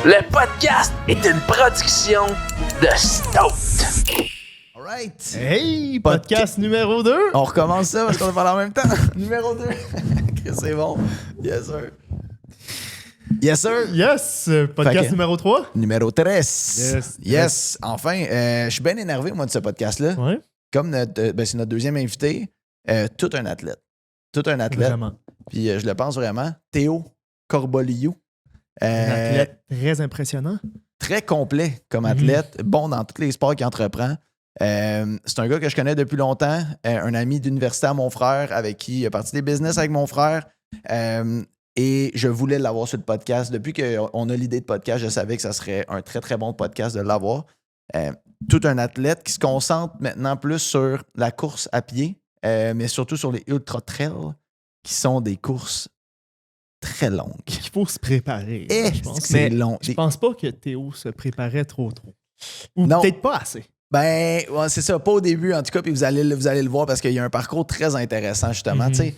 Le podcast est une production de Stout. Alright. Hey, podcast numéro 2. On recommence ça parce qu'on va parler en même temps. Numéro 2. C'est bon. Yes, sir. Yes, sir. Yes, podcast que- numéro 3. Numéro 13. Yes. Yes. Enfin, je suis bien énervé, moi, de ce podcast-là. Ouais, Comme c'est notre deuxième invité, tout un athlète. Tout un athlète. vraiment. Puis je le pense vraiment. Théo Corboliou. Un athlète très impressionnant. Très complet comme athlète, bon dans tous les sports qu'il entreprend. C'est un gars que je connais depuis longtemps, un ami d'université à mon frère, avec qui il a parti des business avec mon frère. Et je voulais l'avoir sur le podcast. Depuis qu'on a l'idée de podcast, je savais que ça serait un très, très bon podcast de l'avoir. Tout un athlète qui se concentre maintenant plus sur la course à pied, mais surtout sur les ultra trails, qui sont des courses très longues. Il faut se préparer. Je pense. c'est Mais long. je pense pas que Théo se préparait trop. Ou Non. peut-être pas assez. Ben, ouais, c'est ça, pas au début en tout cas, puis vous allez le voir parce qu'il y a un parcours très intéressant justement. Mhm. Tu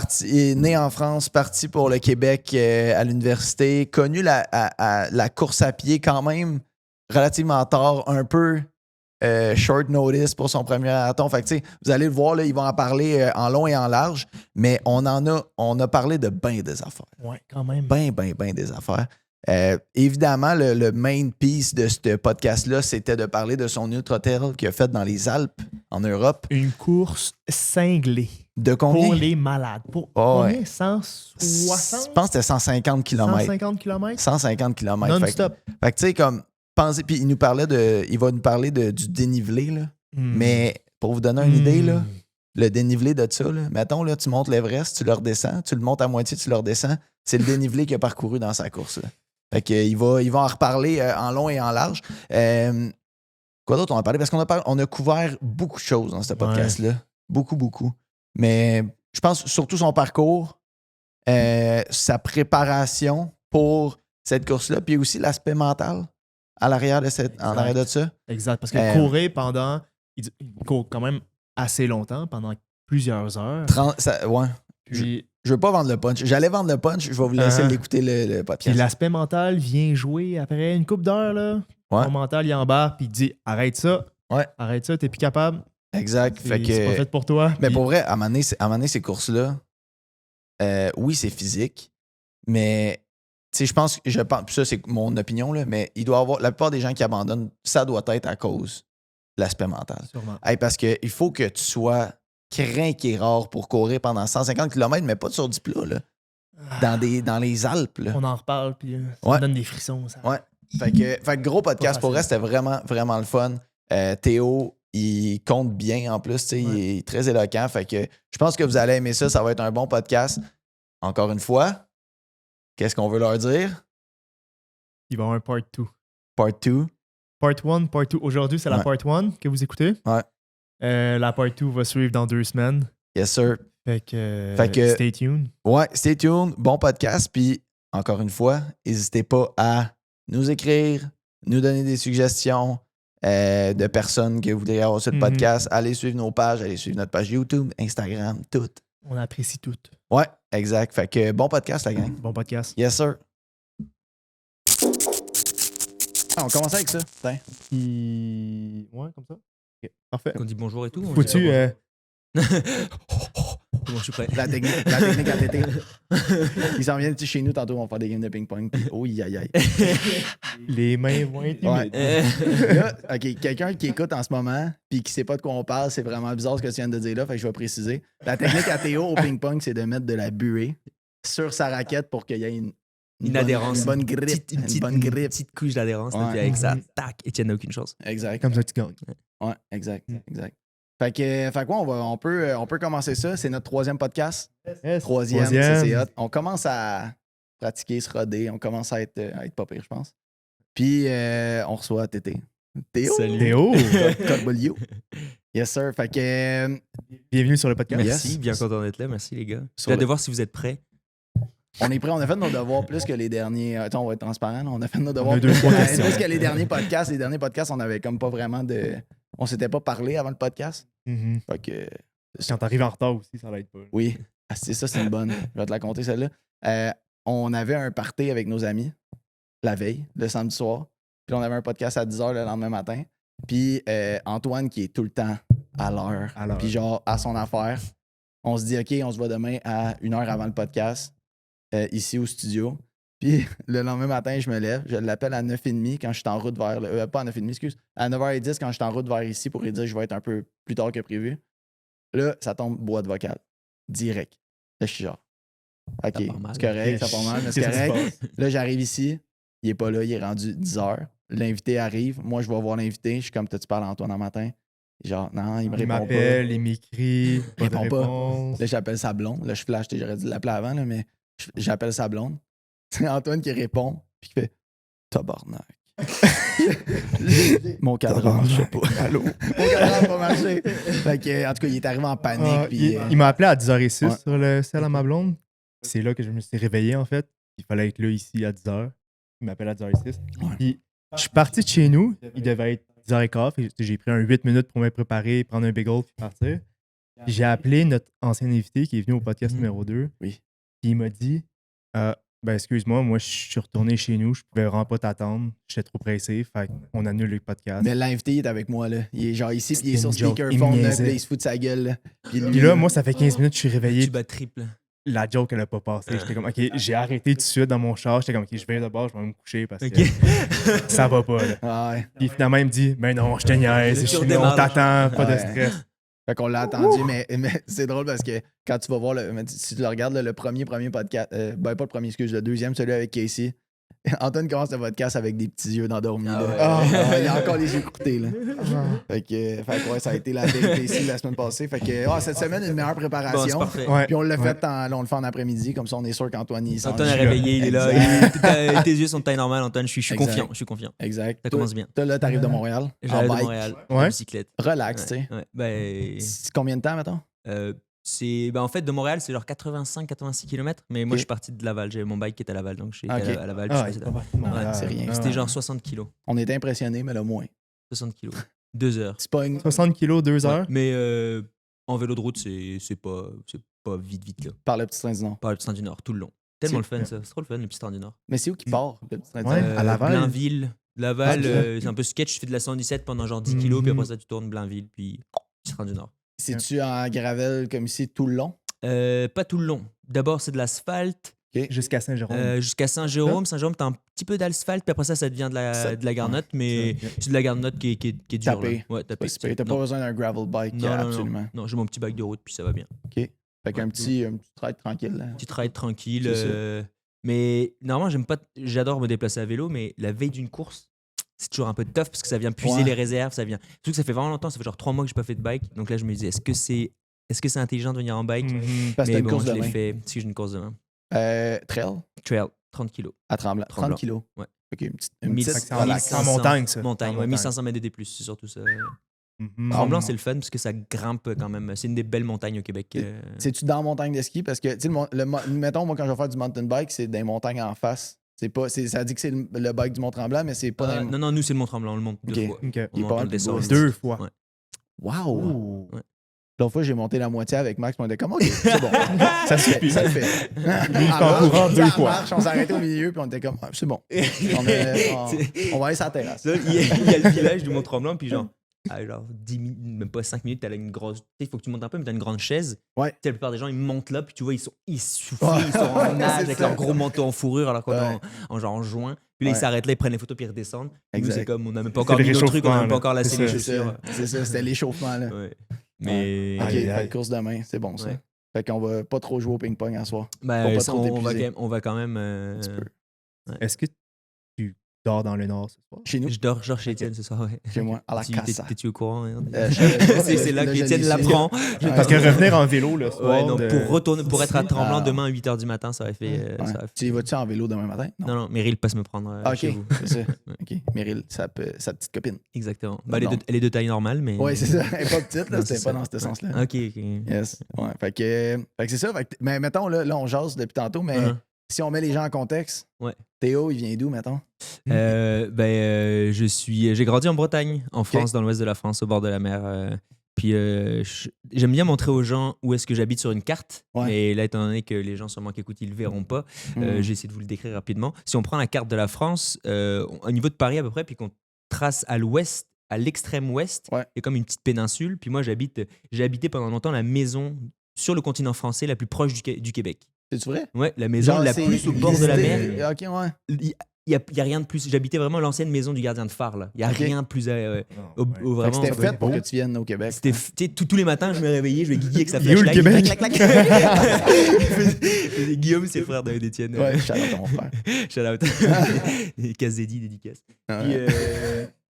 sais, né en France, parti pour le Québec à l'université, connu la course à pied quand même relativement tard, un peu short notice pour son premier marathon. Fait que tu sais, vous allez le voir, là, ils vont en parler en long et en large, mais on a parlé de bien des affaires. Ouais, quand même. Ben des affaires. Évidemment, le main piece de ce podcast-là, c'était de parler de son ultra trail qu'il a fait dans les Alpes, en Europe. Une course cinglée. De combien? Pour les malades. Pour Oh, combien? ouais. 160? Je pense que c'était 150 km. 150 km? 150 km. Non-stop. Fait que tu sais, comme, pensez, puis il va nous parler du dénivelé, là. Mais pour vous donner une idée, là, le dénivelé de ça, là, mettons, là, tu montes l'Everest, tu le redescends, tu le montes à moitié, tu le redescends, c'est le dénivelé qu'il a parcouru dans sa course. Là. Fait qu'il va en reparler en long et en large. Quoi d'autre on a parlé? Parce on a couvert beaucoup de choses dans ce podcast-là. Beaucoup, beaucoup. Mais je pense surtout son parcours, sa préparation pour cette course-là, puis aussi l'aspect mental en arrière de ça. Exact. Parce que courir il court quand même assez longtemps, pendant plusieurs heures. Ouais. Puis, Je veux pas vendre le punch. J'allais vendre le punch, je vais vous laisser l'écouter le puis podcast. l'aspect mental vient jouer après une couple d'heures. Là. Ouais. Ton mental, il embarque puis il dit arrête ça. Ouais. Arrête ça, t'es plus capable. Exact. C'est Fait que, c'est pas fait pour toi. mais Puis- pour vrai, à un moment donné, ces courses-là, oui, c'est physique, mais tu sais, je pense, puis ça, c'est mon opinion, là, mais il doit avoir, la plupart des gens qui abandonnent, ça doit être à cause de l'aspect mental. Sûrement. Hey, parce qu'il faut que tu sois crinqué rare pour courir pendant 150 km, mais pas sur du plat, là. Dans les Alpes, là. On en reparle, puis ça Ouais. me donne des frissons. Ça. Ouais. Fait que gros podcast Pas pour facile. vrai, c'était vraiment, vraiment le fun. Théo, il compte bien en plus, tu sais, il est très éloquent. Fait que je pense que vous allez aimer ça. Ça va être un bon podcast. Encore une fois, qu'est-ce qu'on veut leur dire? Il va y avoir un part 2. Part 2. Part 1, part 2. Aujourd'hui, c'est la Ouais. part 1 que vous écoutez. Ouais. La part 2 va suivre dans 2 semaines. Yes, sir. Fait que stay tuned. Ouais, stay tuned. Bon podcast. Puis, encore une fois, n'hésitez pas à nous écrire, nous donner des suggestions de personnes que vous voudriez avoir sur le podcast. Allez suivre nos pages, allez suivre notre page YouTube, Instagram, tout. On apprécie tout. Ouais, exact. Fait que bon podcast, la gang. Bon podcast. Yes, sir. On commence avec ça. Tiens. Ouais, comme ça. Ok, parfait. On dit bonjour et tout. on Faut-tu. dit- Bon, je suis prêt. La technique à tété. Ils s'en viennent chez nous tantôt, on va faire des games de ping-pong. Puis, oh, aïe. Les mains vont être Ouais. humides. Là, OK, quelqu'un qui écoute en ce moment puis qui sait pas de quoi on parle, c'est vraiment bizarre ce que tu viens de dire là, fait que je vais préciser. La technique à Théo au ping-pong, c'est de mettre de la buée sur sa raquette pour qu'il y ait une adhérence. Une bonne grippe. Une bonne grippe. petite couche d'adhérence. Ouais. Puis avec ça, tac, Étienne n'a aucune chance. Exact. Comme ça, tu gagnes. Ouais, exact. Fait que quoi, on peut commencer ça. C'est notre troisième podcast. Yes. Troisième. C'est hot. On commence à pratiquer, se roder. On commence à être pas pire, je pense. Puis, on reçoit Tété. Théo. Salut. Théo. Corboliou. Yes, sir. Fait que... Bienvenue sur le podcast. Merci, Yes. bien content d'être là. Merci les gars. Sur J'ai hâte le- de voir si vous êtes prêts. on est prêt. On a fait nos devoirs plus que les derniers... Attends, on va être transparent. Là. On a fait nos devoirs a deux, trois questions. plus que les derniers podcasts. Les derniers podcasts, on avait comme pas vraiment de... On s'était pas parlé avant le podcast. Mhm. Fait que... Quand t'arrives en retard aussi, ça l'aide pas. Oui. Ah, c'est ça, c'est une bonne. Je vais te la compter, celle-là. On avait un party avec nos amis. la veille, le samedi soir. Puis on avait un podcast à 10h le lendemain matin. Puis Antoine, qui est tout le temps à l'heure, puis genre à son affaire, on se dit, OK, on se voit demain à 1h avant le podcast, ici au studio. Puis le lendemain matin, je me lève, je l'appelle à 9h30 quand je suis en route vers... pas à 9h30, excuse. À 9h10 quand je suis en route vers ici pour lui dire que je vais être un peu plus tard que prévu. Là, ça tombe boîte vocale. Direct. Là, je suis genre, OK, c'est correct, ça part mal, mais c'est correct. Là, j'arrive ici, il est pas là, il est rendu 10h. L'invité arrive, moi, je vais voir l'invité, je suis comme, t'as-tu parlé à Antoine un matin? Genre, non, il me répond pas. Il m'appelle, il m'écrit, il répond pas. Réponse. Là, j'appelle sa blonde. Là, je flash, j'aurais dû l'appeler avant, là, mais j'appelle sa blonde. C'est Antoine qui répond, puis qui fait tabarnak. Mon cadran marchait pas. Allô? Mon cadran n'a pas marché. Fait que, en tout cas, il est arrivé en panique. Puis, il m'a appelé à 10h06 ouais. sur le cell à ma blonde. C'est là que je me suis réveillé, en fait. Il fallait être là, ici, à 10h. Il m'appelle à 10h06. Ouais. Puis, je suis parti de chez nous. Il devait être 10h15. Fait que j'ai pris un 8 minutes pour me préparer, prendre un bagel, puis partir. Puis j'ai appelé notre ancien invité qui est venu au podcast numéro 2. Oui. Puis il m'a dit ben excuse-moi, moi je suis retourné chez nous, je pouvais vraiment pas t'attendre, j'étais trop pressé, fait qu'on annule le podcast. Mais l'invité, il est avec moi, là. Il est genre ici, puis il est sur C'était une joke. speakerphone, Il me là, puis niaisait. il se fout de sa gueule. Là. Puis là, moi, ça fait 15 minutes que je suis réveillé. Tu bats triple. La joke, elle a pas passé. J'étais comme, OK, j'ai arrêté tout de suite dans mon char. J'étais comme, OK, je vais d'abord, je vais me coucher parce que Ok. ça va pas. Là. Ah ouais. Puis finalement, il me dit, ben non, je te niaise, Le je suis tour là, on démarre. t'attend, pas de Ouais. stress. Fait qu'on l'a attendu, mais c'est drôle parce que quand tu vas voir, si tu le regardes, là, le premier podcast, ben pas le premier, excuse, le deuxième, celui avec Casey, Antoine commence le podcast avec des petits yeux d'endormi. Ah là. ouais. Ah, il a encore les yeux croûtés. Là. Fait que ouais, ça a été la vérité ici la semaine passée. Fait que cette semaine, une meilleure Bon, c'est préparation. parfait. Ouais. Puis on l'a Ouais. fait là, on le fait en après-midi, comme ça on est sûr qu'Antoine il s'en Antoine est vient. réveillé, il est là. Tes yeux sont de taille normale, Antoine. Je suis Exact. confiant. Je suis confiant. Exact. Ça Toi, commence bien. Toi, là, t'arrives de Montréal. En J'arrive de bike. Montréal. Ouais. En bicyclette. Relax, tu sais. Ouais. Ben, C'est combien de temps, mettons? en fait, de Montréal, c'est genre 85-86 km. Mais moi, Ok. je suis parti de Laval. J'avais mon bike qui était à Laval. Donc, je suis Ok. allé à Laval. puis Ah, je suis il passé est pas là. parti de Montréal. Ouais, c'est rien. Ah, C'était ouais. genre 60 kilos. On était impressionnés, mais le moins. 60 kilos. 2 heures. C'est pas une... 60 kilos, 2 heures. Ouais. Mais en vélo de route, c'est pas vite, là. par le petit train du Nord. Par le petit train du Nord, tout le long. Tellement le C'est- fun, ça. C'est trop le fun, le petit train du Nord. Mais c'est où qui part, le petit train du Ouais. Nord? À Laval? Blainville. Laval, Ok. c'est un peu sketch. Tu fais de la 117 pendant genre 10 kilos, puis après ça, tu tournes Blainville, puis petit train du Nord. C'est-tu en gravel comme ici tout le long? Pas tout le long. D'abord, c'est de l'asphalte Jusqu'à Saint-Jérôme. jusqu'à Saint-Jérôme. Saint-Jérôme, t'as un petit peu d'asphalte, puis après ça devient de la garnotte, mais c'est de la garnotte qui est dure. Tapé. Là. Ouais, tapé. Pas si pire. T'as pas Non. besoin d'un gravel bike, Non, non, absolument. non, j'ai mon petit bike de route, puis ça va bien. Fait qu'un petit ride tranquille. Là. Petite ride tranquille. C'est ça. Mais normalement, j'adore me déplacer à vélo, mais la veille d'une course, c'est toujours un peu tough parce que ça vient puiser Ouais. les réserves. Surtout que ça fait vraiment longtemps, ça fait genre 3 mois que j'ai pas fait de bike. Donc là, je me disais, est-ce que c'est intelligent de venir en bike? Mhm. Parce que Mais t'as une bon, course je l'ai demain. fait si j'ai une course demain. Trail Trail, 30 kilos. à Tremblant. 30 Tremblant. kilos. Ouais. OK, une petite Fait que c'est en- relax. c'est en montagne, ça. Montagne, En ouais, montagne. 1500 mètres de D+, c'est surtout ça. Mhm. Tremblant, c'est le fun parce que ça grimpe quand même. C'est une des belles montagnes au Québec. C'est-tu dans la montagne de ski? Parce que, tu sais, mettons, moi, quand je vais faire du mountain bike, c'est des montagnes en face. Ça dit que c'est le bike du Mont-Tremblant, mais c'est pas dans les... Non, non, nous, c'est le Mont-Tremblant, on le monte 2 Ok. fois. Ok. Il est On monte, pas on mal le descend. plus 2 fois. Ouais. Wow! Ouh. L'autre fois, j'ai monté la moitié avec Max, on était comme, OK, c'est bon. Ça suffit. Ça le fait. Lui, il fait en courant 2 fois. On s'est arrêté au milieu, puis on était comme, ah, c'est bon. On va aller sur la terrasse. Là, il y a le village du Mont-Tremblant, puis genre 10 minutes, même pas 5 minutes, t'as là une grosse. Tu sais, il faut que tu montes un peu, mais t'as une grande chaise. Ouais. Tu sais, la plupart des gens, ils montent là, puis tu vois, ils soufflent, Ouais. ils sont en nage C'est avec ça. leur gros manteau en fourrure, alors qu'on est Ouais. en juin. Puis là, ils Ouais. s'arrêtent là, ils prennent les photos, puis ils redescendent. Puis nous, Exact. c'est comme, on n'a même pas C'est encore le mis nos trucs, on n'a même pas réchauffement, encore là. lassé C'est les ça. chaussures. C'est ça, c'était l'échauffement, là. Ouais. Mais. OK, Aïe, fait aïe. que course demain, c'est bon, ça. Ouais. Fait qu'on va pas trop jouer au ping-pong à soir. Ben, Pour pas est-ce trop qu'on t'épuiser. on va quand même. Un petit peu. Est-ce que tu dors dans le nord ce soir? Chez nous, Je dors chez Étienne ce soir, ouais. chez moi, à la casa. T'es-tu au courant? Hein? Je savais pas, mais C'est là je qu'Étienne l'ai su. l'apprend. Parce que revenir en vélo le soir. Ouais, non, pour être à Tremblant Ah. demain à 8h du matin, ça aurait fait. Ouais. ça aurait fait- Tu y vas-tu en vélo demain matin? Non, non, Meryl passe me prendre Ah, chez OK, vous. c'est ça. OK, Meryl, sa petite copine. Exactement. Non, Bah, non. elle est de taille normale, mais. Ouais, c'est ça. Elle est pas petite, là, Non, c'était c'est pas ça. dans ce sens-là. Ok, ok. Yes. Ouais, fait que c'est ça. Fait que, mais mettons, là, on jase depuis tantôt, mais Uh-huh. si on met les gens en contexte, Ouais. Théo, il vient d'où, mettons? J'ai grandi en Bretagne, en France, dans l'ouest de la France, au bord de la mer. Puis j'aime bien montrer aux gens où est-ce que j'habite sur une carte. Ouais. Mais là, étant donné que les gens sûrement qui écoutent, ils le verront pas, j'ai essayé de vous le décrire rapidement. Si on prend la carte de la France, au niveau de Paris à peu près, puis qu'on trace à l'ouest, à l'extrême ouest, Ouais. il y a comme une petite péninsule. Puis moi, j'ai habité pendant longtemps la maison sur le continent français la plus proche du Québec. C'est-tu vrai? Ouais, la maison la c'est plus au bord de la mer. listé- Ok, ouais. Il y a rien de plus. J'habitais vraiment l'ancienne maison du gardien de phare. Là. Il y a Ok. rien de plus. Fait que Vraiment. c'était fait pour beau. que tu viennes au Québec. C'était, tu sais, tous les matins, je me réveillais, je vais Guigui avec sa Il est où, le flashlight. Québec? Clac, clac, clac. Guillaume, c'est le frère d'Étienne. Ouais, shout out à mon frère. Shout out. Casse-Dédi, dédicace. Ouais.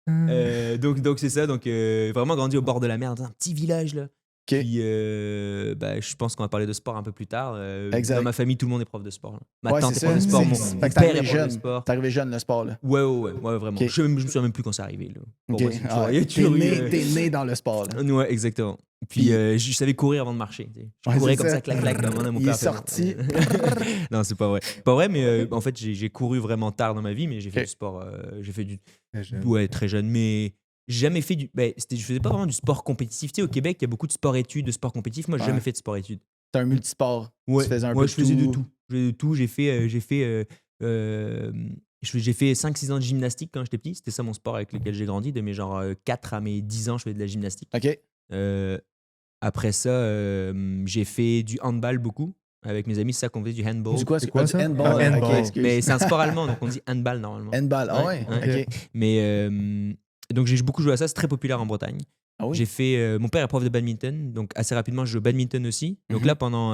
Puis, donc c'est ça. Donc, vraiment grandi au bord de la mer, dans un petit village. Là. Ok. Puis, je pense qu'on va parler de sport un peu plus tard. Exact. Dans ma famille, tout le monde est prof de sport. Là. Ma Ouais, tante c'est est prof de ça. sport. Mon Fait que père t'es est arrivé prof de jeune. sport. T'es arrivé jeune, le sport, là. Ouais, vraiment. Ok. Je me souviens même plus quand c'est arrivé. Là. Pour Ok. moi, c'est toujours- il y a T'es toujours eu, t'es né dans le sport, là. Ouais, exactement. Puis, Puis- je savais courir avant de marcher. Tu sais. Je Ouais, courais c'est comme ça. ça, clac, clac. Mon Il père est fait, sorti. non, c'est pas vrai. Pas vrai, mais en fait, j'ai couru vraiment tard dans ma vie, mais j'ai fait Ok. du sport. J'ai fait du. Très jeune. Ouais, très jeune, mais j'ai jamais fait du. Je faisais pas vraiment du sport compétitif. Tu sais, au Québec, il y a beaucoup de sport-études, de sport compétitif. Moi, j'ai Ouais. jamais fait de sport-études. T'es un multisport. Ouais, Tu faisais un ouais, peu je faisais de tout. Je faisais de tout. J'ai fait 5-6 ans de gymnastique quand j'étais petit. C'était ça mon sport avec lequel j'ai grandi. De mes genre 4 à mes 10 ans, je faisais de la gymnastique. OK. Après ça, j'ai fait du handball beaucoup. Avec mes amis, c'est ça qu'on faisait du handball. Du quoi, C'est quoi, du ça? handball. Ah, Ok, handball. excuse. Mais c'est un sport allemand, donc on dit handball normalement. Handball, ah ouais? Ouais. OK. Mais donc j'ai beaucoup joué à ça, c'est très populaire en Bretagne. Ah oui? J'ai fait, mon père est prof de badminton, donc assez rapidement je joue au badminton aussi. Donc Mhm. là pendant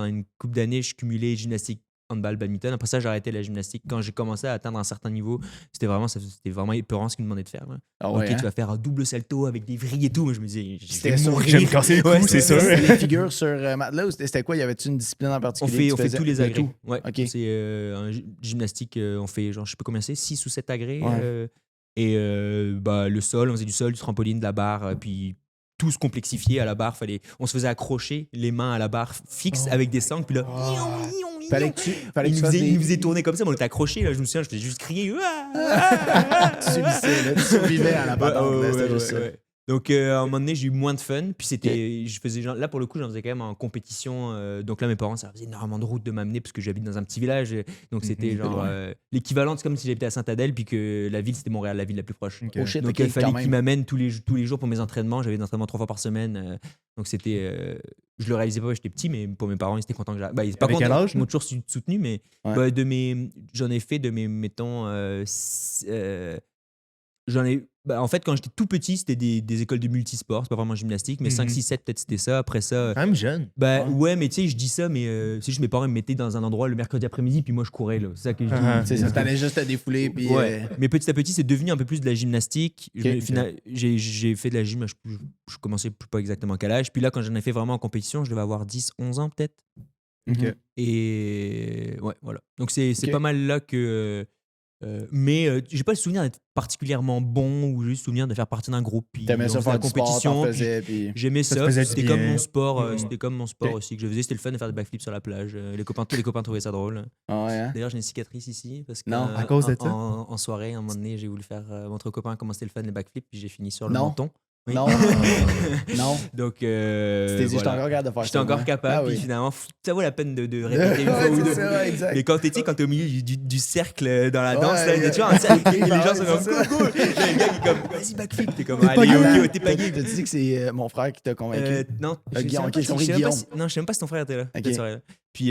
une couple d'années, je cumulais gymnastique, handball, badminton. Après ça, j'ai arrêté la gymnastique. Quand j'ai commencé à atteindre un certain niveau, c'était vraiment épeurant ce qu'ils me demandaient de faire. Là. Ah Ok, ouais, hein? tu vas faire un double salto avec des vrilles et tout. Moi je me disais, je C'était vais sur- mourir. Je vais me casser le cou, Ouais, c'est sûr. C'était les figures sur matelas ou c'était quoi? Y avait-tu une discipline en On particulier? fait, que tu on fait faisais? tous les De agrès. tout? Ouais. Ok. C'est un gymnastique, on fait genre, je sais pas combien c'est, 6 ou 7 agrès. Ouais. Le sol, on faisait du sol, du trampoline, de la barre, puis tout se complexifiait à la barre. On se faisait accrocher les mains à la barre fixe Oh. avec des sangles, puis là, Fallait que tu il fasses nous faisait tourner comme ça, mais on était accrochés. Là, je me souviens, je faisais juste crier. Tu subissais, là, tu survivais à la patente. là, c'était juste ça. Donc, à un moment donné, j'ai eu moins de fun. Puis, je faisais là, pour le coup, j'en faisais quand même en compétition. Donc, là, mes parents, ça faisait énormément de route de m'amener parce que j'habite dans un petit village. Donc, c'était genre loin. l'équivalent, c'est comme si j'habitais à Saint-Adèle, puis que la ville, c'était Montréal, la ville la plus proche. Ok. Oh shit, Donc, ok, il fallait quand qu'ils même. m'amènent tous les jours pour mes entraînements. J'avais des entraînements 3 fois par semaine. Donc, c'était. Je le réalisais pas, j'étais petit, mais pour mes parents, ils étaient contents que j'arrive. Ils étaient pas Avec quel contents, âge, ils m'ont toujours soutenu, mais Ouais. j'en ai fait de mes, mettons. En fait, quand j'étais tout petit, c'était des écoles de multisport, c'est pas vraiment gymnastique, mais 5, 6, 7, peut-être c'était ça. Après ça. Quand même jeune. Ouais, mais tu sais, je dis ça, mais c'est juste mes parents ils me mettaient dans un endroit le mercredi après-midi, puis moi je courais, là. C'est ça que je dis. Ah, C'est ça, t'allais juste te défouler. Puis, Ouais. Mais petit à petit, c'est devenu un peu plus de la gymnastique. Ok. J'ai fait de la gym, je commençais pas exactement à quel âge. Puis là, quand j'en ai fait vraiment en compétition, je devais avoir 10, 11 ans peut-être. Ok. Et ouais, voilà. Donc c'est Ok. pas mal là que. Mais j'ai pas le souvenir d'être particulièrement bon ou juste le souvenir de faire partie d'un groupe. Puis T'aimais on ça faisait faire la du sport, compétition. t'en puis faisais, puis... J'aimais Ça te ça. faisait C'était du comme bien. mon sport. Mhm. C'était comme mon sport Ok. aussi que je faisais. C'était le fun de faire des backflips sur la plage. Tous les copains trouvaient ça drôle. Ah ouais, hein? D'ailleurs, j'ai une cicatrice ici parce que Non, à cause de ça? en soirée, à un moment donné, j'ai voulu faire montrer aux copains comment c'était le fun les backflips, puis j'ai fini sur le Non. menton. Oui. Non. Non. Donc, Tu t'es dit, j'étais encore capable de faire ça. j'étais encore moi. capable. Ah puis oui. finalement, ça vaut la peine de répéter une fois Ouais, ou c'est deux. ça, ouais, exact. Mais quand t'es au milieu du cercle dans la Ouais, danse, là, il y a ouais. toujours un cercle et les Ouais, gens sont c'est comme ça. go, go. Il y a un gars qui est comme vas-y backflip, t'es comme T'es allez pas ok, gay. t'es pas gay. T'as dit que c'est mon frère qui t'a convaincu. Non, Guillaume, ok, je j'ai compris sais même pas Guillaume. non, je sais même pas si ton frère était là. Ok. cette soirée-là. Puis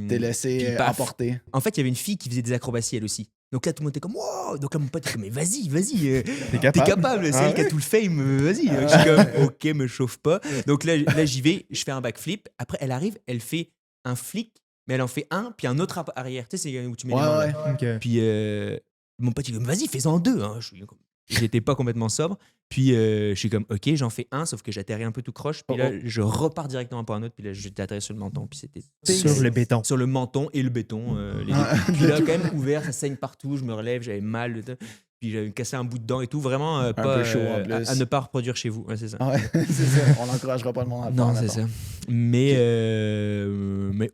T'es laissé puis paf. emporter. En fait, il y avait une fille qui faisait des acrobaties elle aussi. Donc là, tout le monde était comme wow. Donc là, mon pote était comme mais vas-y, T'es t'es capable. C'est Ah elle qui a ouais? tout le fame. Vas-y. Donc, je suis comme ok, me chauffe pas. Donc là, j'y vais, je fais un backflip. Après, elle arrive, elle fait un flick, mais elle en fait un puis un autre arrière. Tu sais, c'est où tu mets les mains. Ouais, là. ouais. Ok. Puis mon pote, il dit vas-y, fais-en deux. Hein. J'étais pas complètement sobre. Puis je suis comme ok, j'en fais un, sauf que j'atterris un peu tout croche. Puis là, je repars directement pour un autre. Puis là, j'étais atterri sur le menton. Puis c'était Sur le béton. sur le menton et le béton. Les deux. Ah, Puis là, quand même ouvert, ça saigne partout. Je me relève, j'avais mal. Puis j'avais cassé un bout de dent et tout. Vraiment pas peu chaud, en plus. à ne pas reproduire chez vous. Ouais, c'est ça. Ouais, c'est ça. On n'encouragera pas le monde à le Non, faire, c'est mettons. ça. Mais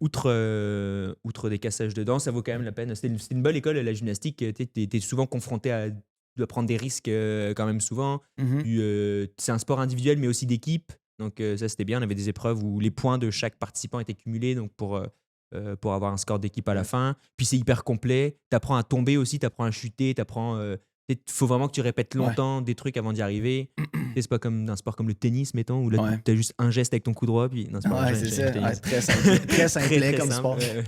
outre des cassages de dents, ça vaut quand même la peine. C'était une bonne école, la gymnastique. T'es souvent confronté à de dois prendre des risques quand même souvent. Mhm. C'est un sport individuel, mais aussi d'équipe. Donc ça, c'était bien. On avait des épreuves où les points de chaque participant étaient cumulés donc pour avoir un score d'équipe à la fin. Puis c'est hyper complet. Tu apprends à tomber aussi, tu apprends à chuter, il faut vraiment que tu répètes longtemps des trucs avant d'y arriver. C'est pas comme un sport comme le tennis, mettons, où là, tu as juste un geste avec ton coup droit. Puis, non, c'est pas Ouais, vrai, c'est ça. tennis. Ouais, très simple. Très simplet comme simple, sport. ouais.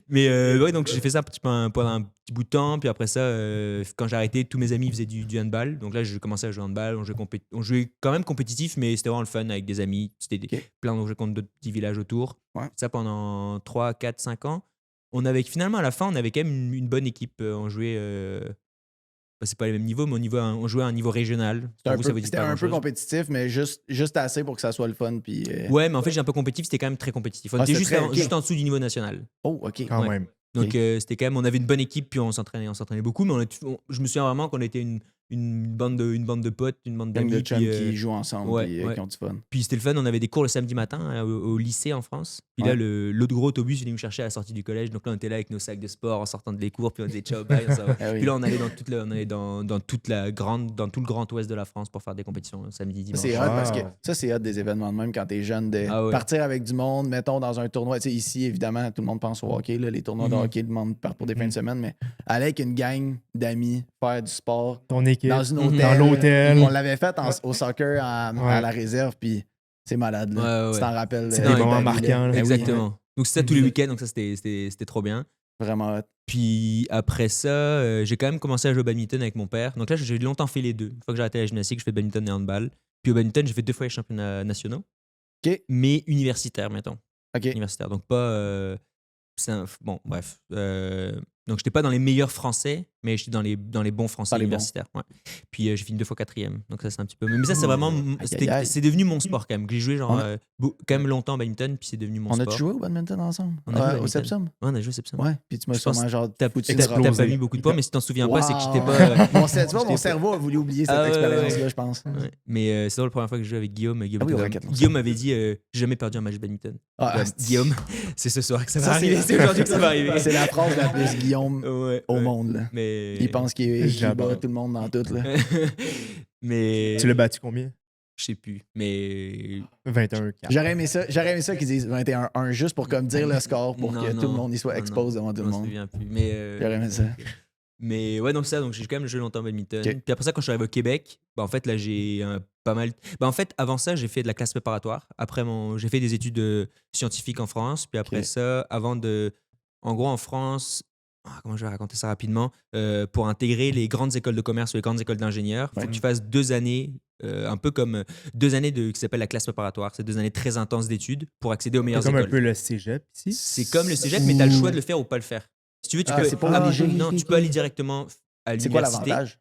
Mais ouais, donc j'ai fait ça pendant un petit bout de temps. Puis après ça, quand j'ai arrêté, tous mes amis faisaient du handball. Donc là, j'ai commencé à jouer au handball. On jouait quand même compétitif, mais c'était vraiment le fun avec des amis. C'était plein de jeux contre d'autres petits villages autour. Ouais. Ça pendant 3, 4, 5 ans. Finalement, à la fin, on avait quand même une bonne équipe. On jouait. C'est pas les mêmes niveaux, mais on jouait à un niveau régional. C'était un peu compétitif, mais juste assez pour que ça soit le fun. Puis, Ouais, mais en fait, j'ai un peu compétitif, c'était quand même très compétitif. On était juste en dessous du niveau national. Oh, OK. Quand même. Donc, c'était quand même, on avait une bonne équipe, puis on s'entraînait beaucoup, mais je me souviens vraiment qu'on était une bande de potes, une bande d'amis. De chums qui jouent ensemble et qui ont du fun. Puis c'était le fun, on avait des cours le samedi matin au lycée en France. Puis là, l'autre gros autobus, il est venu me chercher à la sortie du collège. Donc là, on était là avec nos sacs de sport en sortant de les cours, puis on disait ciao, bye. Puis là, on allait dans tout le grand ouest de la France pour faire des compétitions samedi, dimanche. C'est hot parce que ça, c'est hot des événements de même quand t'es jeune, de partir avec du monde, mettons dans un tournoi. Tu sais, ici, évidemment, tout le monde pense au hockey, là, les tournois de hockey, le monde part pour des fins de semaine, mais aller avec une gang d'amis, faire du sport. Ton équipe. Dans une hôtel. Dans l'hôtel. On l'avait fait au soccer à la réserve, puis c'est malade. Là. Tu t'en rappelles. C'est des moments marquants. Exactement. Donc c'était ça tous les week-ends, donc ça c'était trop bien. Vraiment hot. Puis après ça, j'ai quand même commencé à jouer au badminton avec mon père. Donc là, j'ai longtemps fait les deux. Une fois que j'ai arrêté la gymnastique, je fais badminton et handball. Puis au badminton, j'ai fait 2 fois les championnats nationaux. Mais universitaires, mettons. Universitaires. Donc pas... bon, bref. Donc, j'étais pas dans les meilleurs français, mais j'étais dans les bons français universitaires. Ouais. Puis, j'ai fini 2 fois 4e. Donc, ça, c'est un petit peu. Mais ça, c'est vraiment. C'est devenu mon sport quand même. J'ai joué quand même longtemps au badminton, puis c'est devenu mon sport. On a joué au badminton ensemble au Sepsum? Ouais, on a joué au Sepsum. Ouais, puis tu m'as sûrement genre. T'as pas mis beaucoup de points, mais si t'en souviens pas, c'est que j'étais pas. Mon cerveau a voulu oublier cette expérience-là, je pense. Mais c'est la première fois que je jouais avec Guillaume. Guillaume m'avait dit j'ai jamais perdu un match de badminton. Guillaume, c'est ce soir que ça va arriver. C'est aujourd'hui que ça va arriver. C'est la phrase la plus Guillaume au monde. Là. Mais... Il pense qu'il bat tout le monde dans tout. Là. Mais... Tu l'as battu combien? Je sais plus, mais... 21-4. J'aurais aimé ça qu'ils disent 21-1 juste pour comme dire le score pour que tout le monde y soit exposé devant tout le monde. J'aurais aimé ça. Mais ouais, donc j'ai quand même joué longtemps au badminton. Puis après ça, quand je suis arrivé au Québec, en fait, là, j'ai pas mal... en fait, avant ça, j'ai fait de la classe préparatoire. Après, j'ai fait des études scientifiques en France. Puis après ça, en gros, en France... comment je vais raconter ça rapidement? Pour intégrer les grandes écoles de commerce ou les grandes écoles d'ingénieurs, il faut que tu fasses 2 années, un peu comme 2 années qui s'appelle la classe préparatoire. C'est 2 années très intenses d'études pour accéder aux meilleures écoles. C'est comme un peu le cégep ici? C'est comme le cégep, mais tu as le choix de le faire ou pas le faire. Si tu veux, tu peux aller directement à l'université. C'est quoi l'avantage?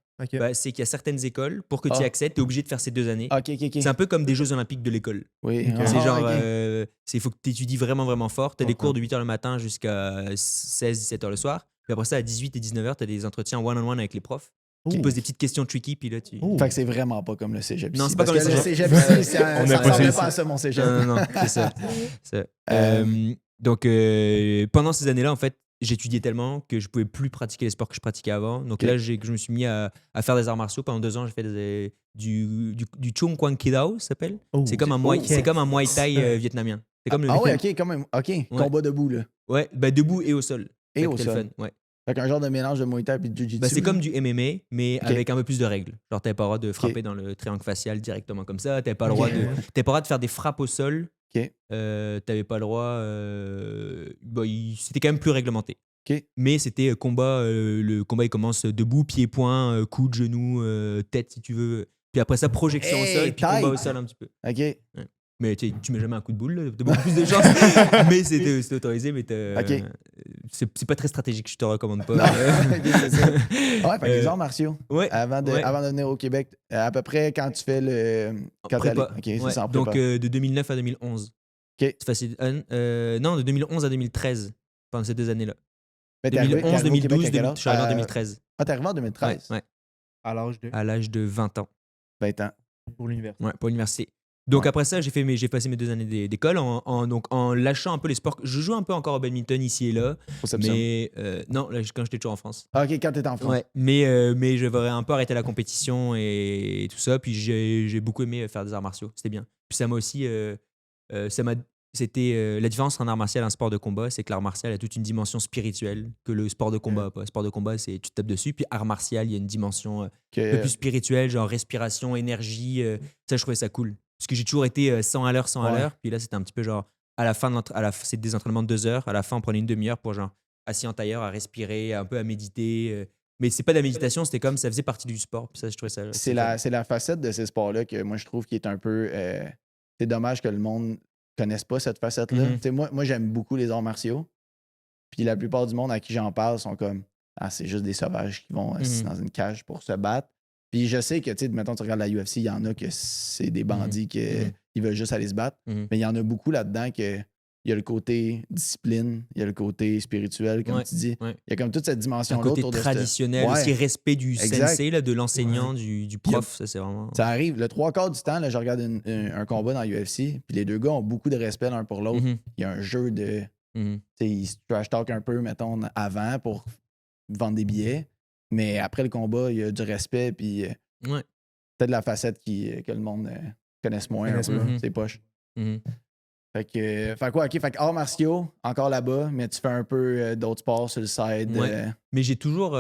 C'est qu'il y a certaines écoles, pour que tu y accèdes, tu es obligé de faire ces 2 années. Okay. C'est un peu comme des Jeux Olympiques de l'école. Oui. C'est genre, il faut que tu étudies vraiment, vraiment fort. Tu as des cours de 8h le matin jusqu'à 16-17h le soir. Puis après ça, à 18 et 19h, tu as des entretiens one-on-one avec les profs qui te posent des petites questions tricky. Puis là, Fait que c'est vraiment pas comme le cégep. Non, c'est pas comme le cégep. On n'a pas ça, mon cégep. Non, c'est ça. Donc, pendant ces années-là, en fait, j'étudiais tellement que je pouvais plus pratiquer les sports que je pratiquais avant. Donc là, je me suis mis à faire des arts martiaux. Pendant 2 ans, j'ai fait du Chung Kwang Kidao, ça s'appelle. C'est comme un Muay Thai vietnamien. C'est comme combat debout, là. Ouais, debout et au sol. Et au sol. Fun, ouais. Fait qu'un genre de mélange de Muay Thai et de Jiu-Jitsu. C'est comme du MMA, mais avec un peu plus de règles. Genre, t'avais pas le droit de frapper dans le triangle facial directement comme ça. T'avais pas le droit de faire des frappes au sol. T'avais pas le droit. C'était quand même plus réglementé. Mais c'était combat. Le combat, il commence debout, pied-point, coup de genou, tête, si tu veux. Puis après ça, projection au sol, puis combat au sol un petit peu. Ouais. Mais tu mets jamais un coup de boule, là. T'as beaucoup plus de chance. Mais c'est autorisé, mais c'est pas très stratégique, je te recommande pas. Fait que les arts martiaux. Avant de venir au Québec, à peu près quand tu fais le. C'est ça, en prépa. Donc de 2009 à 2011. C'est facile. Non, de 2011 à 2013, pendant ces 2 années-là. 2011, 2012, je suis arrivé en 2013. Ah, t'es arrivé en 2013? Ouais. À l'âge de? À l'âge de 20 ans. 20 ans. Pour l'université. Ouais, pour l'université. Donc Ouais. après ça, j'ai passé mes 2 années d'école donc en lâchant un peu les sports. Je joue un peu encore au badminton ici et là, Conception. mais non, là, quand j'étais toujours en France. Ah, OK, quand t'étais en France. Ouais, mais je voudrais un peu arrêter la compétition et tout ça. Puis j'ai beaucoup aimé faire des arts martiaux. C'était bien. Puis ça m'a aussi. La différence entre un art martial et un sport de combat, c'est que l'art martial a toute une dimension spirituelle que le sport de combat a pas. Sport de combat, c'est tu te tapes dessus. Puis art martial, il y a une dimension un peu plus spirituelle, genre respiration, énergie. Ça, je trouvais ça cool. Parce que j'ai toujours été 100 à l'heure, 100 à Ouais. l'heure. Puis là, c'était un petit peu genre. À la fin, c'est des entraînements de 2 heures. À la fin, on prenait une demi-heure pour genre assis en tailleur à respirer, un peu à méditer. Mais c'est pas de la méditation, c'était comme ça faisait partie du sport. Puis ça, je trouvais ça. C'est la facette de ces sports-là que moi, je trouve qui est un peu... c'est dommage que le monde connaisse pas cette facette-là. Mhm. Tu sais, moi, j'aime beaucoup les arts martiaux. Puis la plupart du monde à qui j'en parle sont comme « Ah, c'est juste des sauvages qui vont Mhm. dans une cage pour se battre. » Puis je sais que, tu sais, mettons, tu regardes la UFC, il y en a que c'est des bandits qui ils veulent juste aller se battre. Mhm. Mais il y en a beaucoup là-dedans que il y a le côté discipline, il y a le côté spirituel, comme Ouais, tu dis. ouais. Il y a comme toute cette Un dimension-là côté autour de traditionnel, Ouais. aussi respect du Exact. sensei, là, de l'enseignant, du prof. Ça, c'est vraiment. Ça arrive. Le 3/4 du temps, là, je regarde un combat dans l'UFC, puis les deux gars ont beaucoup de respect l'un pour l'autre. Mhm. Il y a un jeu de... Mhm. Tu sais, ils se trash talk un peu, mettons, avant pour vendre des billets. Mais après le combat, il y a du respect, puis Ouais. peut-être la facette que le monde connaisse moins un Connaisse peu. moins. C'est poche. Mhm. Fait quoi, OK, fait que arts martiaux, encore là-bas, mais tu fais un peu d'autres sports sur le side. Ouais. Mais j'ai toujours.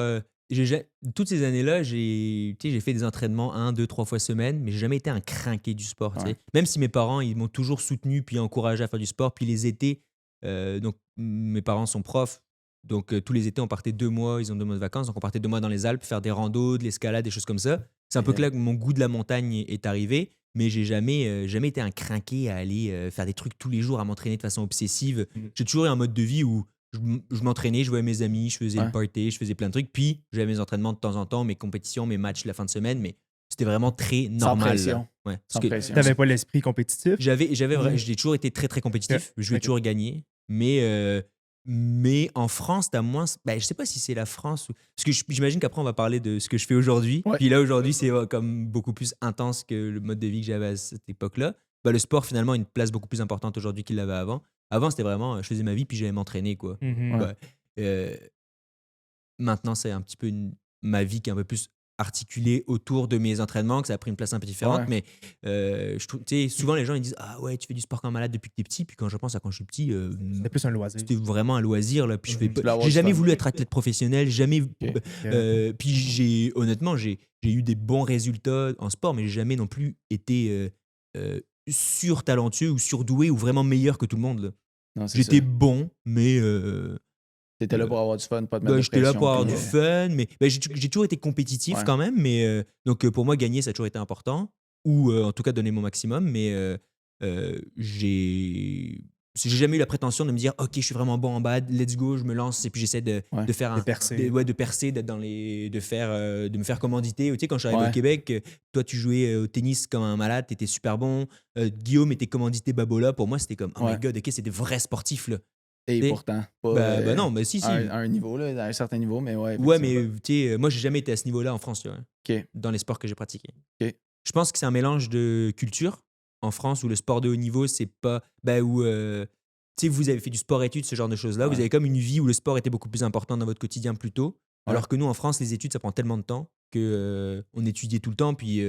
Toutes ces années-là, j'ai fait des entraînements 1, 2, 3 fois semaine, mais j'ai jamais été un crinqué du sport. Tu sais. Ouais. Même si mes parents, ils m'ont toujours soutenu puis encouragé à faire du sport. Puis les étés, donc mes parents sont profs. Donc tous les étés, on partait 2 mois, ils ont 2 mois de vacances. Donc on partait 2 mois dans les Alpes, faire des randos, de l'escalade, des choses comme ça. C'est un peu Ok. que là que mon goût de la montagne est arrivé. Mais j'ai jamais été un crinqué à aller faire des trucs tous les jours, à m'entraîner de façon obsessive. J'ai toujours eu un mode de vie où je m'entraînais, je voyais mes amis, je faisais Ouais. le party, je faisais plein de trucs. Puis j'avais mes entraînements de temps en temps, mes compétitions, mes matchs la fin de semaine. Mais c'était vraiment très normal. pression. Ouais. Sans Parce que pression. T'avais pas l'esprit compétitif. j'ai toujours été très très compétitif. Je voulais Ok. toujours gagner. Mais en France, t'as moins. Ben, je sais pas si c'est la France. Parce que j'imagine qu'après, on va parler de ce que je fais aujourd'hui. Ouais. Puis là, aujourd'hui, c'est comme beaucoup plus intense que le mode de vie que j'avais à cette époque-là. Ben, le sport, finalement, a une place beaucoup plus importante aujourd'hui qu'il l'avait avant. Avant, c'était vraiment, je faisais ma vie, puis j'allais m'entraîner, quoi. Mhm. Ouais. Maintenant, c'est un petit peu ma vie qui est un peu plus articulée autour de mes entraînements, que ça a pris une place un peu différente. Ouais. Mais je trouve, tu sais, souvent les gens ils disent ah ouais, tu fais du sport comme un malade depuis que t'es petit. Puis quand je pense à quand je suis petit, C'était plus un loisir. c'était vraiment un loisir là. Puis je fais Mhm. Tu voulais avoir j'ai du jamais fun. voulu être athlète professionnel, jamais. Ok. Puis honnêtement, j'ai eu des bons résultats en sport, mais j'ai jamais non plus été sur-talentueux ou surdoué ou vraiment meilleur que tout le monde, là. Non, c'est J'étais ça. bon, mais T'étais là pour avoir du fun, pas te mettre bah, de j'étais là pression, pour avoir puis, du fun, mais bah, j'ai toujours été compétitif Ouais. quand même. Mais donc pour moi, gagner, ça a toujours été important, ou en tout cas donner mon maximum. Mais j'ai jamais eu la prétention de me dire ok, je suis vraiment bon en bad, let's go, je me lance et puis j'essaie de faire De percer. de percer, d'être dans de me faire commanditer. Tu sais, quand je suis arrivé Ouais. au Québec, toi tu jouais au tennis comme un malade, t'étais super bon. Guillaume était commandité Babola. Pour moi, c'était comme oh Ouais. my god, ok, c'est des vrais sportifs là. Et Et- pourtant, pas Bah non, mais si. à un niveau, là, à un certain niveau, mais ouais. Ouais, effectivement. mais tu sais, moi, j'ai jamais été à ce niveau-là en France, tu vois, OK. dans les sports que j'ai pratiqués. OK. Je pense que c'est un mélange de culture en France où le sport de haut niveau, c'est pas. Où, tu sais, vous avez fait du sport-études, ce genre de choses-là. Ouais. Vous avez comme une vie où le sport était beaucoup plus important dans votre quotidien plus tôt. Ouais. Alors que nous, en France, les études, ça prend tellement de temps que on étudiait tout le temps. Puis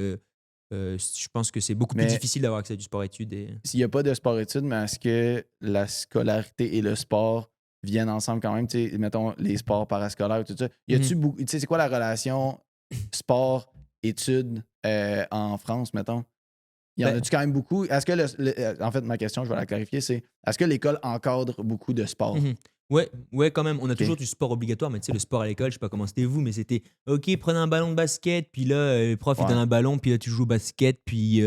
je pense que c'est beaucoup plus Mais- difficile d'avoir accès à du sport-études. S'il n'y a pas de sport-études, mais est-ce que la scolarité et le sport viennent ensemble quand même? Tu sais, mettons, les sports parascolaires, tout ça. Y a-tu beaucoup. Tu sais, c'est quoi la relation sport-études en France, mettons? Y en Ben- a-tu quand même beaucoup? Est-ce que en fait, ma question, je vais la clarifier, c'est est-ce que l'école encadre beaucoup de sport? Mhm. Ouais, quand même. On a Ok. toujours du sport obligatoire, mais tu sais, le sport à l'école, je sais pas comment c'était vous, mais c'était OK, prenez un ballon de basket, puis là, le prof, il Ouais. donne un ballon, puis là, tu joues au basket, puis.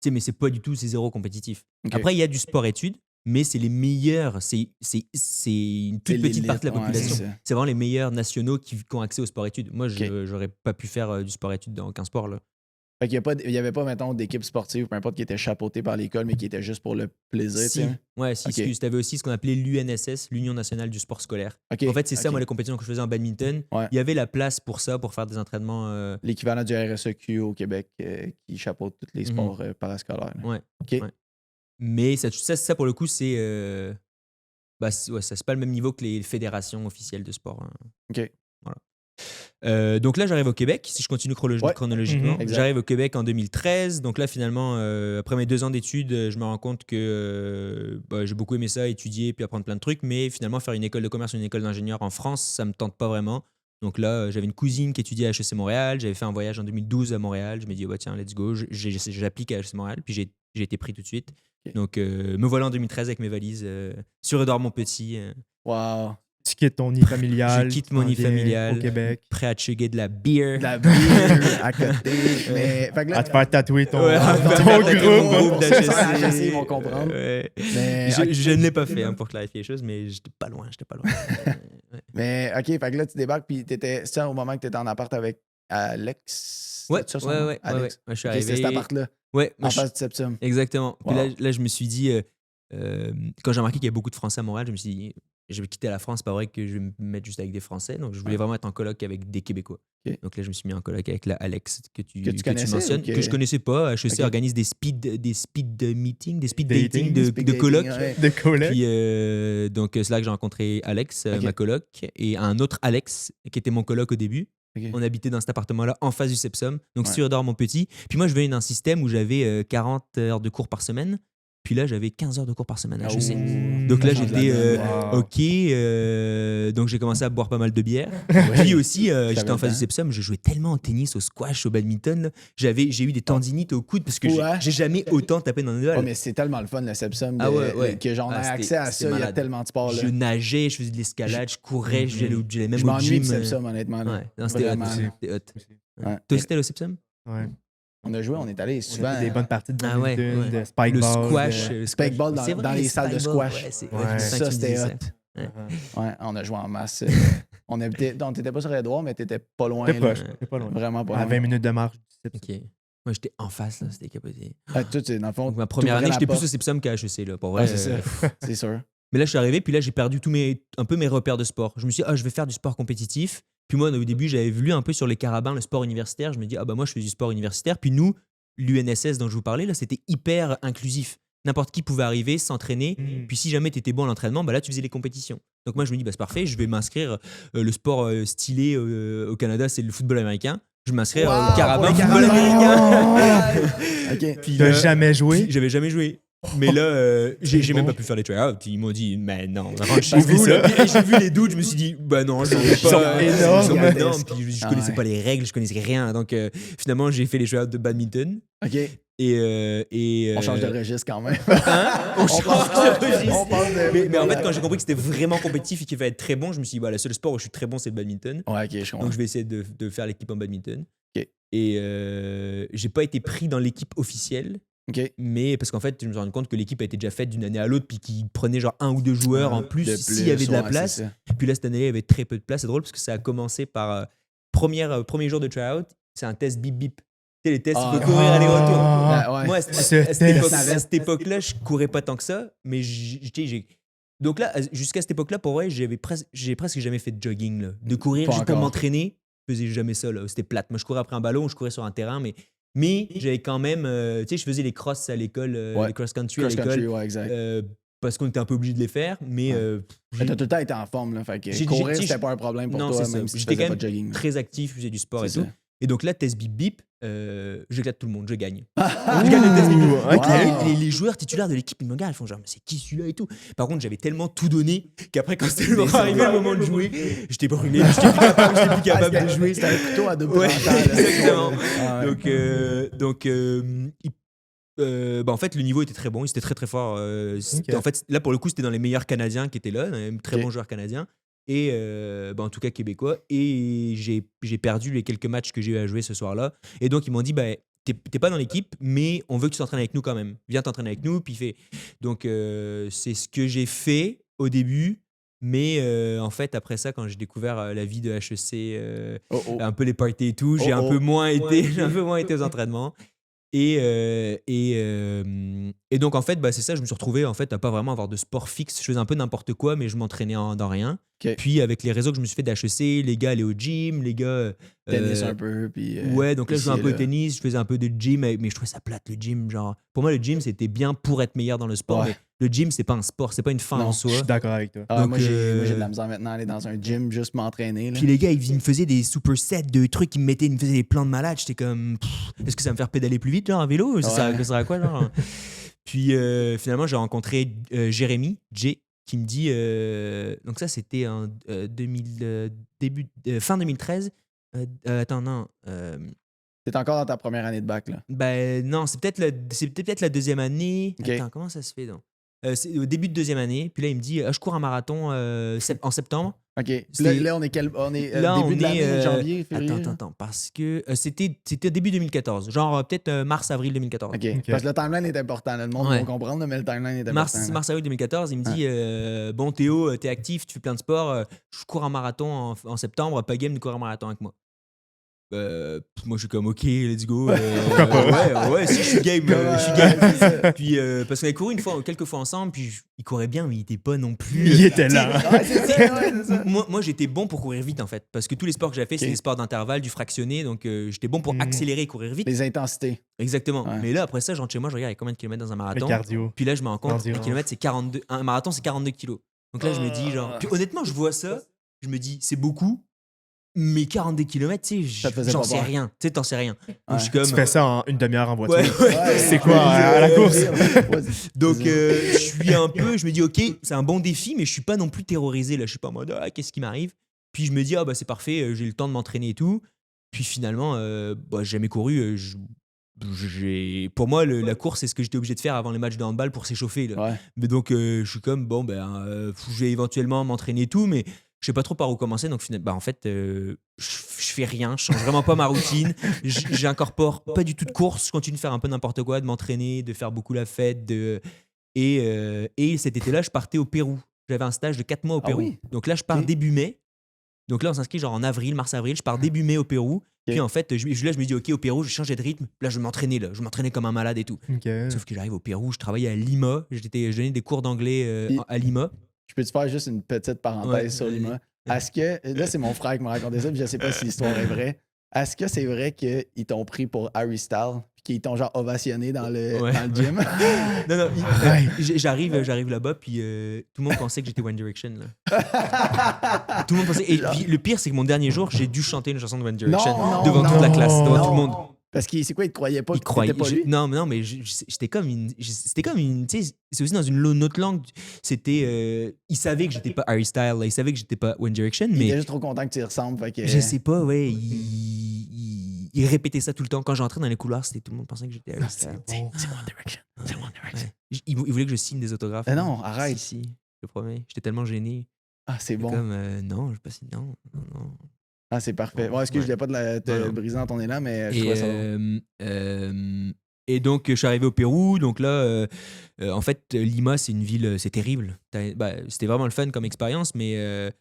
Tu sais, mais c'est pas du tout, c'est zéro compétitif. Ok. Après, il y a du sport-études, mais c'est les meilleurs. C'est une toute C'est petite l'élite, partie de la ouais, population. c'est ça. C'est vraiment les meilleurs nationaux qui ont accès au sport-études. Moi, Ok. j'aurais pas pu faire du sport-études dans aucun sport, là. Fait qu'il y avait pas, mettons, d'équipe sportive, peu importe, qui était chapeautée par l'école, mais qui était juste pour le plaisir, Si. tu sais. Ouais, si, Ok. excuse. Tu avais aussi ce qu'on appelait l'UNSS, l'Union nationale du sport scolaire. Ok, En fait, c'est ça, ok. moi, les compétitions que je faisais en badminton. Ouais. Il y avait la place pour ça, pour faire des entraînements. L'équivalent du RSEQ au Québec qui chapeaute tous les sports parascolaires. Là. Ouais. OK. Ouais. Mais ça, pour le coup, c'est. Ça, c'est pas le même niveau que les fédérations officielles de sport. Hein. OK. Donc là, j'arrive au Québec, si je continue chronologiquement. Mhm. Exact. J'arrive au Québec en 2013. Donc là, finalement, après mes 2 ans d'études, je me rends compte que j'ai beaucoup aimé ça, étudier, puis apprendre plein de trucs. Mais finalement, faire une école de commerce ou une école d'ingénieur en France, ça me tente pas vraiment. Donc là, j'avais une cousine qui étudiait à HEC Montréal. J'avais fait un voyage en 2012 à Montréal. Je me dis, tiens, let's go. J'applique à HEC Montréal. Puis j'ai été pris tout de suite. Ok. Donc, me voilà en 2013 avec mes valises sur Edouard-Montpetit. Wow. Tu quittes ton nid familial. Je quitte mon t'en nid viens familial. Au Québec. Prêt à chugger de la beer. De la bière à côté. Mais, fait que là, À te faire tatouer ton, Ouais, ton faire groupe. groupe d'HEC. HEC, ils vont comprendre. Ouais. Mais, Je ne l'ai pas fait pour clarifier les choses, mais j'étais pas loin. Ouais. mais OK, fait que là, tu débarques, puis t'étais. C'est au moment que t'étais en appart avec Alex. Ouais, C'est ça, son nom? ouais. Alex. Je suis OK, arrivé. c'est cet appart-là, Ouais, moi, en face du Septum. exactement. Puis Wow. là, je me suis dit, quand j'ai remarqué qu'il y a beaucoup de Français à Montréal, je me suis dit, je vais quitter la France, c'est pas vrai que je vais me mettre juste avec des Français. Donc, je voulais vraiment être en coloc avec des Québécois. Ok. Donc là, je me suis mis en coloc avec la Alex que tu connaissais mentionnes, ou que- que je connaissais pas. HEC Ok. organise des speed meetings, des speed Dating, dating de Speed coloc. dating, ouais. De collègues. Puis donc c'est là que j'ai rencontré Alex, Ok. ma coloc, et un autre Alex qui était mon coloc au début. Ok. On habitait dans cet appartement-là en face du Sepsum, donc Ouais. sur Edouard-Montpetit. Puis moi, je venais d'un système où j'avais 40 heures de cours par semaine. Puis là, j'avais 15 heures de cours par semaine à HEC. Ouh. Donc là, Ça change j'étais la donne. Wow. OK. Donc j'ai commencé à boire pas mal de bière. Puis aussi, j'étais en face le du Sepsum. Je jouais tellement au tennis, au squash, au badminton. Là. J'ai eu des tendinites au coude parce que Ouais. j'ai jamais autant tapé dans les doigts. Ouais, mais c'est tellement le fun, le Septum, Ah ouais. que j'en ai Ah, accès à c'était ça. Il y a malade. tellement de sports. Là. Je nageais, je faisais de l'escalade, je courais, j'allais même Je au m'ennuie gym. du Septum, honnêtement. là. Ouais, non, c'était hot. Vraiment. C'était hot. Ouais. Toi aussi, t'es allé au Sepsum? Ouais. On a joué, on est allé On souvent. a fait des bonnes parties de Ah ouais, badminton, ouais. de spike Le ball, squash. de- Spikeball C'est dans les salles de spikeball, squash. Ouais, c'est Ouais. je sens que Ça, tu me c'était disais hot. Uh-huh. Ouais, on a joué en masse. On habitait. Donc, t'étais pas sur Edouard, mais t'étais pas loin. C'était là. proche, c'était pas loin. Vraiment pas À loin. 20 minutes de marche du Septum. Ok. Moi, j'étais en face, là, c'était capoté. Ah, toi, tu sais, dans le fond. Donc, ma première année, t'ouvrais la j'étais plus porte. au Sepsum qu'à HEC, là, pour vrai. Ouais, c'est ça. C'est sûr. Mais là, je suis arrivé, puis là, j'ai perdu un peu mes repères de sport. Je me suis dit, je vais faire du sport compétitif. Puis moi, au début, j'avais lu un peu sur les carabins le sport universitaire. Je me dis, moi, je fais du sport universitaire. Puis nous, l'UNSS dont je vous parlais, là, c'était hyper inclusif. N'importe qui pouvait arriver, s'entraîner. Puis si jamais tu étais bon à l'entraînement, là, tu faisais les compétitions. Donc moi, je me dis, c'est parfait, je vais m'inscrire. Le sport stylé au Canada, c'est le football américain. Je vais m'inscrire au carabin pour les football carabins. américain. OK. Puis T'as là, jamais joué? j'avais jamais joué. Mais là, j'ai même bon. pas pu faire les tryouts. Ils m'ont dit, mais non, rentre chez Parce que vous. ça- Là. Puis j'ai vu les doutes, je me suis dit, non, je vais Ils sont pas. énormes. Ils sont Gigantesques. énormes. Puis je Ah connaissais ouais. pas les règles, je connaissais rien. Donc finalement, j'ai fait les tryouts de badminton. OK. Et On change de registre quand même. On change de registre. On parle de. Mais en fait, quand j'ai compris que c'était vraiment compétitif et qu'il fallait être très bon, je me suis dit, le seul sport où je suis très bon, c'est le badminton. Ouais, OK, je comprends. Donc je vais essayer de faire l'équipe en badminton. Ok. Et j'ai pas été pris dans l'équipe officielle. OK. Mais parce qu'en fait, je me suis rendu compte que l'équipe a été déjà faite d'une année à l'autre, puis qu'ils prenaient genre 1 ou 2 joueurs en plus s'il y avait de la ouais, place. c'est ça. Puis là, cette année, il y avait très peu de place. C'est drôle parce que ça a commencé par premier jour de tryout, c'est un test bip bip. Tu sais, les tests, il faut courir aller-retour. Ah, ouais. Moi, à Ce cette test. cette époque-là, je courais pas tant que ça, mais donc là, jusqu'à cette époque-là, pour vrai, j'ai presque jamais fait de jogging, là. De courir Pas juste pour encore. m'entraîner. Je faisais jamais ça, là. C'était plate. Moi, je courais après un ballon, je courais sur un terrain, mais j'avais quand même, tu sais, je faisais les crosses à l'école, Ouais. les cross-country à Cross-country, l'école, ouais, exact. parce qu'on était un peu obligé de les faire, mais Mais t'as tout le temps été en forme, là. Fait que J'ai- courir, j'ai- c'était pas un problème pour non, toi, c'est même ça. si tu J'étais faisais quand pas même de jogging. très actif, je faisais du sport C'est et tout. ça. Et donc là, test bip bip, j'éclate tout le monde, je gagne. Je gagne le test bip bip. Ok. Wow. Les joueurs titulaires de l'équipe, ils me regardent, ils font genre, mais c'est qui celui-là et tout. Par contre, j'avais tellement tout donné qu'après, quand c'était arrivé le moment de jouer, j'étais brûlé, j'étais plus capable de jouer. C'était un couteau à double Ouais, tranchant, là. exactement. Ah ouais. En fait, le niveau était très bon, il était très très fort. En fait, là, pour le coup, c'était dans les meilleurs Canadiens qui étaient là, très Ok. bons joueurs canadiens. Et en tout cas québécois. Et j'ai perdu les quelques matchs que j'ai eu à jouer ce soir-là. Et donc, ils m'ont dit, t'es pas dans l'équipe, mais on veut que tu t'entraînes avec nous quand même. Viens t'entraîner avec nous. Puis donc, c'est ce que j'ai fait au début. Mais en fait, après ça, quand j'ai découvert la vie de HEC, un peu les parties et tout, j'ai un peu moins été aux entraînements. Et donc, en fait, c'est ça, je me suis retrouvé en fait, à pas vraiment avoir de sport fixe. Je faisais un peu n'importe quoi, mais je m'entraînais dans rien. Ok. Puis, avec les réseaux que je me suis fait d'HEC, les gars allaient au gym, les gars. Tennis un peu. Puis, Ouais, donc là, je jouais un ici, peu au là. tennis, je faisais un peu de gym, mais je trouvais ça plate, le gym. Genre, pour moi, le gym, c'était bien pour être meilleur dans le sport. Ouais. Mais le gym, c'est pas un sport, c'est pas une fin Non, en Je soi. suis d'accord avec toi. Ah, Donc, moi, j'ai de la misère maintenant à aller dans un gym, juste m'entraîner. Là. Puis les gars, ils me faisaient des supersets de trucs, ils me faisaient des plans de malade. J'étais comme, est-ce que ça va me faire pédaler plus vite, genre, en vélo? Ça sert à quoi, genre? Puis finalement, j'ai rencontré Jérémy, J, qui me dit, donc ça, c'était en fin 2013. Attends, non. T'es encore dans ta première année de bac, là. Non, c'est peut-être la deuxième année. Ok. Attends, comment ça se fait, donc? C'est au début de deuxième année. Puis là, il me dit, je cours un marathon en septembre. OK. C'était- Là, on est, on est Là, début on de l'année, est, janvier, février? Attends, parce que c'était début 2014, genre peut-être mars-avril 2014. OK. Parce que le timeline est important. Là. Le monde Ouais. va comprendre, là, mais le timeline est important. là. Mars-avril 2014, il me dit bon, Théo, t'es actif, tu fais plein de sports, je cours un marathon en septembre, pas game de courir un marathon avec moi. Moi, je suis comme, OK, let's go. Ouais, si je suis game. Je suis game. Puis, parce qu'on a couru quelques fois ensemble, puis il courait bien, mais il était pas non plus. Il était là. Ouais, c'est ça, ouais, c'est ça. Moi, j'étais bon pour courir vite, en fait. Parce que tous les sports que j'avais fait, c'est Ok. des sports d'intervalle, du fractionné. Donc, j'étais bon pour accélérer et courir vite. Les intensités. Exactement. Ouais. Mais là, après ça, je rentre chez moi, je regarde il y a combien de kilomètres dans un Le marathon. cardio. Puis là, je me rends compte, L'endurance. un kilomètre, c'est 42. Un marathon, c'est 42 kilos. Donc là, je me dis, genre. Puis honnêtement, je vois ça, je me dis, c'est beaucoup. Mais 42 km, tu sais, Ça te faisait j'en pas sais peur. rien. Tu sais, t'en sais rien. Donc, Ouais. je suis comme. Tu fais ça en une demi-heure en voiture. Ouais. C'est quoi, à la course? Donc, je suis un peu. Je me dis, OK, c'est un bon défi, mais je suis pas non plus terrorisé. Là, je suis pas en mode, qu'est-ce qui m'arrive? Puis je me dis, c'est parfait, j'ai le temps de m'entraîner et tout. Puis finalement, j'ai jamais couru. Pour moi, la course, c'est ce que j'étais obligé de faire avant les matchs de handball pour s'échauffer. Là. Ouais. Mais donc, je suis comme, je vais éventuellement m'entraîner et tout, mais je sais pas trop par où commencer. Donc, en fait, je fais rien. Je change vraiment pas ma routine. J'incorpore pas du tout de course. Je continue de faire un peu n'importe quoi, de m'entraîner, de faire beaucoup la fête. Et cet été-là, je partais au Pérou. J'avais un stage de 4 mois au Pérou. oui? Donc là, je pars Ok. début mai. Donc là, on s'inscrit genre en avril, mars-avril. Je pars début mai au Pérou. Puis en fait, je me dis, OK, au Pérou, je vais changer de rythme. Là, je vais m'entraîner. Je m'entraînais comme un malade et tout. Ok. Sauf que j'arrive au Pérou, je travaillais à Lima. Je donnais des cours d'anglais Puis- à Lima. Je peux te faire juste une petite parenthèse Ouais, sur vas-y. Lima? Est-ce que, là, c'est mon frère qui m'a raconté ça, puis je sais pas si l'histoire est vraie. Est-ce que c'est vrai qu'ils t'ont pris pour Harry Styles, puis qu'ils t'ont genre ovationné dans le gym? Non, j'arrive là-bas, puis tout le monde pensait que j'étais One Direction. Là. Tout le monde pensait. Et puis le pire, c'est que mon dernier jour, j'ai dû chanter une chanson de One Direction Non, devant toute la classe, devant non. tout le monde. Parce que c'est quoi, ils te croyaient pas Il que croyait. t'étais pas lui? Non, mais j'étais comme une. C'était comme une. Tu sais, c'est aussi dans une autre langue. C'était. Il savait que j'étais pas Harry Styles, là, il savait que j'étais pas One Direction, Il mais. était juste trop content que tu y ressembles. Fait que... Je sais pas, ouais. Il répétait ça tout le temps. Quand j'entrais dans les couloirs, tout le monde pensait que j'étais Harry Styles. C'est One Direction. C'est One Direction. Ouais. Il voulait que je signe des autographes. Mais non, arrête. Si, je te promets. J'étais tellement gêné. Ah, c'est J'étais bon. Comme, non, je pas signer. Non. Ah, c'est parfait. Bon, excuse, je voulais pas te Non, non. briser dans ton élan, mais je trouvais ça bon. Et donc, je suis arrivé au Pérou. Donc là, en fait, Lima, c'est une ville, c'est terrible. C'était vraiment le fun comme expérience, mais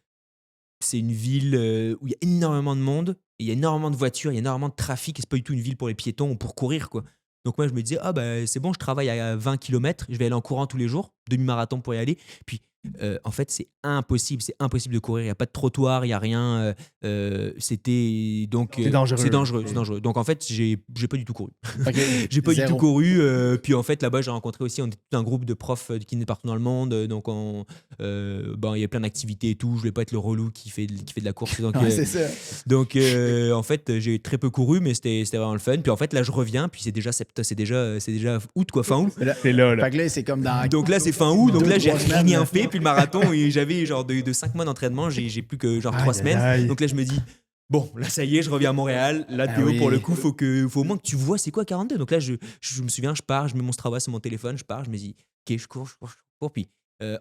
c'est une ville où il y a énormément de monde, et il y a énormément de voitures, il y a énormément de trafic, et c'est pas du tout une ville pour les piétons ou pour courir, quoi. Donc moi, je me disais, c'est bon, je travaille à 20 km, je vais aller en courant tous les jours, demi-marathon pour y aller. Puis, en fait, c'est impossible de courir. Il n'y a pas de trottoir, il n'y a rien. C'était donc. C'est dangereux. C'est dangereux. Donc en fait, j'ai pas du tout couru. Ok, J'ai pas du zéro. tout couru. Puis en fait, là-bas, j'ai rencontré aussi, on était tout un groupe de profs qui venaient partout dans le monde. Donc il y a plein d'activités et tout. Je voulais pas être le relou qui fait de la course. Donc, Ouais, c'est ça. donc en fait, j'ai très peu couru, mais c'était vraiment le fun. Puis en fait, là, je reviens. Puis c'est déjà août, quoi, fin août. C'est là. Fait que là, c'est comme dans. Donc là, c'est fin août. Donc là, j'ai 2-3 semaines, rien là. fait. Puis le marathon, et j'avais genre de 5 mois d'entraînement. J'ai plus que genre 3 Aïe, semaines. aïe. Donc là, je me dis, bon, là, ça y est, je reviens à Montréal. Là, Ah Théo, oui. pour le coup, faut au moins que tu vois c'est quoi 42. Donc là, je me souviens, je pars, je mets mon Strava sur mon téléphone, je pars, je me dis, ok, je cours. Puis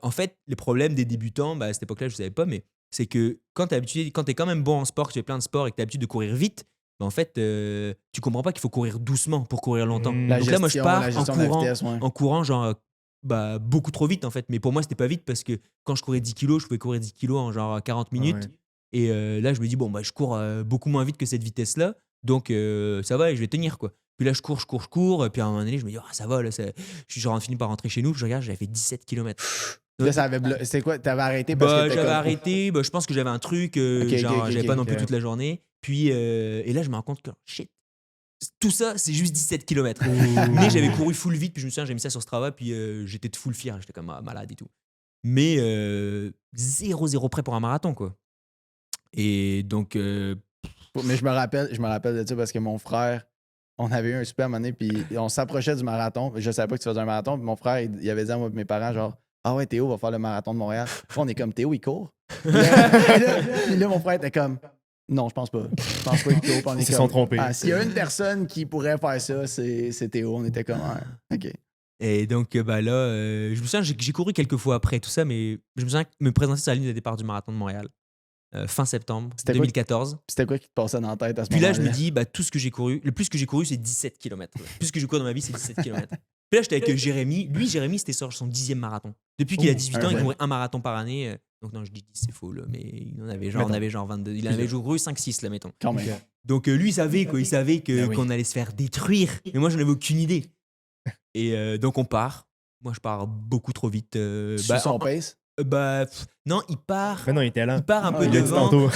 en fait, les problèmes des débutants, à cette époque-là, je ne savais pas, mais c'est que quand tu es quand même bon en sport, que tu fais plein de sports et que tu as l'habitude de courir vite, en fait, tu comprends pas qu'il faut courir doucement pour courir longtemps. Mmh. La Donc là, moi, je gestion, pars la en gestion de la courant, vitesse, ouais. en courant genre beaucoup trop vite en fait. Mais pour moi, c'était pas vite parce que quand je courais 10 kilos, je pouvais courir 10 kilos en genre 40 minutes. Ouais. Et là, je me dis, bon, je cours beaucoup moins vite que cette vitesse-là. Donc, ça va et je vais tenir, quoi. Puis là, je cours. Puis à un moment donné, je me dis, ça va. Là, je finis par rentrer chez nous. Je regarde, j'avais fait 17 km. Là, ça avait c'était quoi? T'avais arrêté parce que J'avais arrêté. Je pense que j'avais un truc. J'avais pas non plus ok. toute la journée. Puis, et là, je me rends compte que, shit, tout ça, c'est juste 17 km. Mais j'avais couru full vite. Puis je me souviens, j'ai mis ça sur Strava. Puis j'étais de full fier. J'étais comme malade et tout. Mais 0 prêt pour un marathon, quoi. Et donc. Mais je me rappelle de ça parce que mon frère, on avait eu un super moment donné, puis on s'approchait du marathon. Je savais pas que tu faisais un marathon. Puis mon frère, il avait dit à mes parents, genre, ah ouais, Théo va faire le marathon de Montréal. Puis on est comme, Théo, il court. Puis là, mon frère était comme, non, je pense pas. Je pense pas qu'il court. Ils se sont trompés. S'il y a une personne qui pourrait faire ça, c'est Théo. On était comme, OK. Et donc, là, je me souviens, j'ai couru quelques fois après tout ça, mais je me souviens me présenter sur la ligne de départ du marathon de Montréal, fin septembre C'était 2014. C'était quoi qui te passait dans la tête à ce Puis moment-là? là, je me dis, tout ce que j'ai couru, le plus que j'ai couru, c'est 17 km. Le plus que j'ai couru dans ma vie, c'est 17 km. Puis là, j'étais avec Jérémy. Lui, Jérémy, c'était sur son 10e marathon. Depuis qu'il a 18 ans, il courait un marathon par année. Donc, non, je dis 10, c'est faux, là, mais il en avait genre, on avait genre 22. Il en avait couru 5-6, là, mettons. Quand même. Donc, lui, il savait, quoi. Il savait qu'on allait se faire détruire. Mais moi, j'en avais aucune idée. Et donc, on part. Moi, je pars beaucoup trop vite. Sur son pace? Non, il part. Mais non, il était là. Il part un peu il l'a dit devant. tantôt.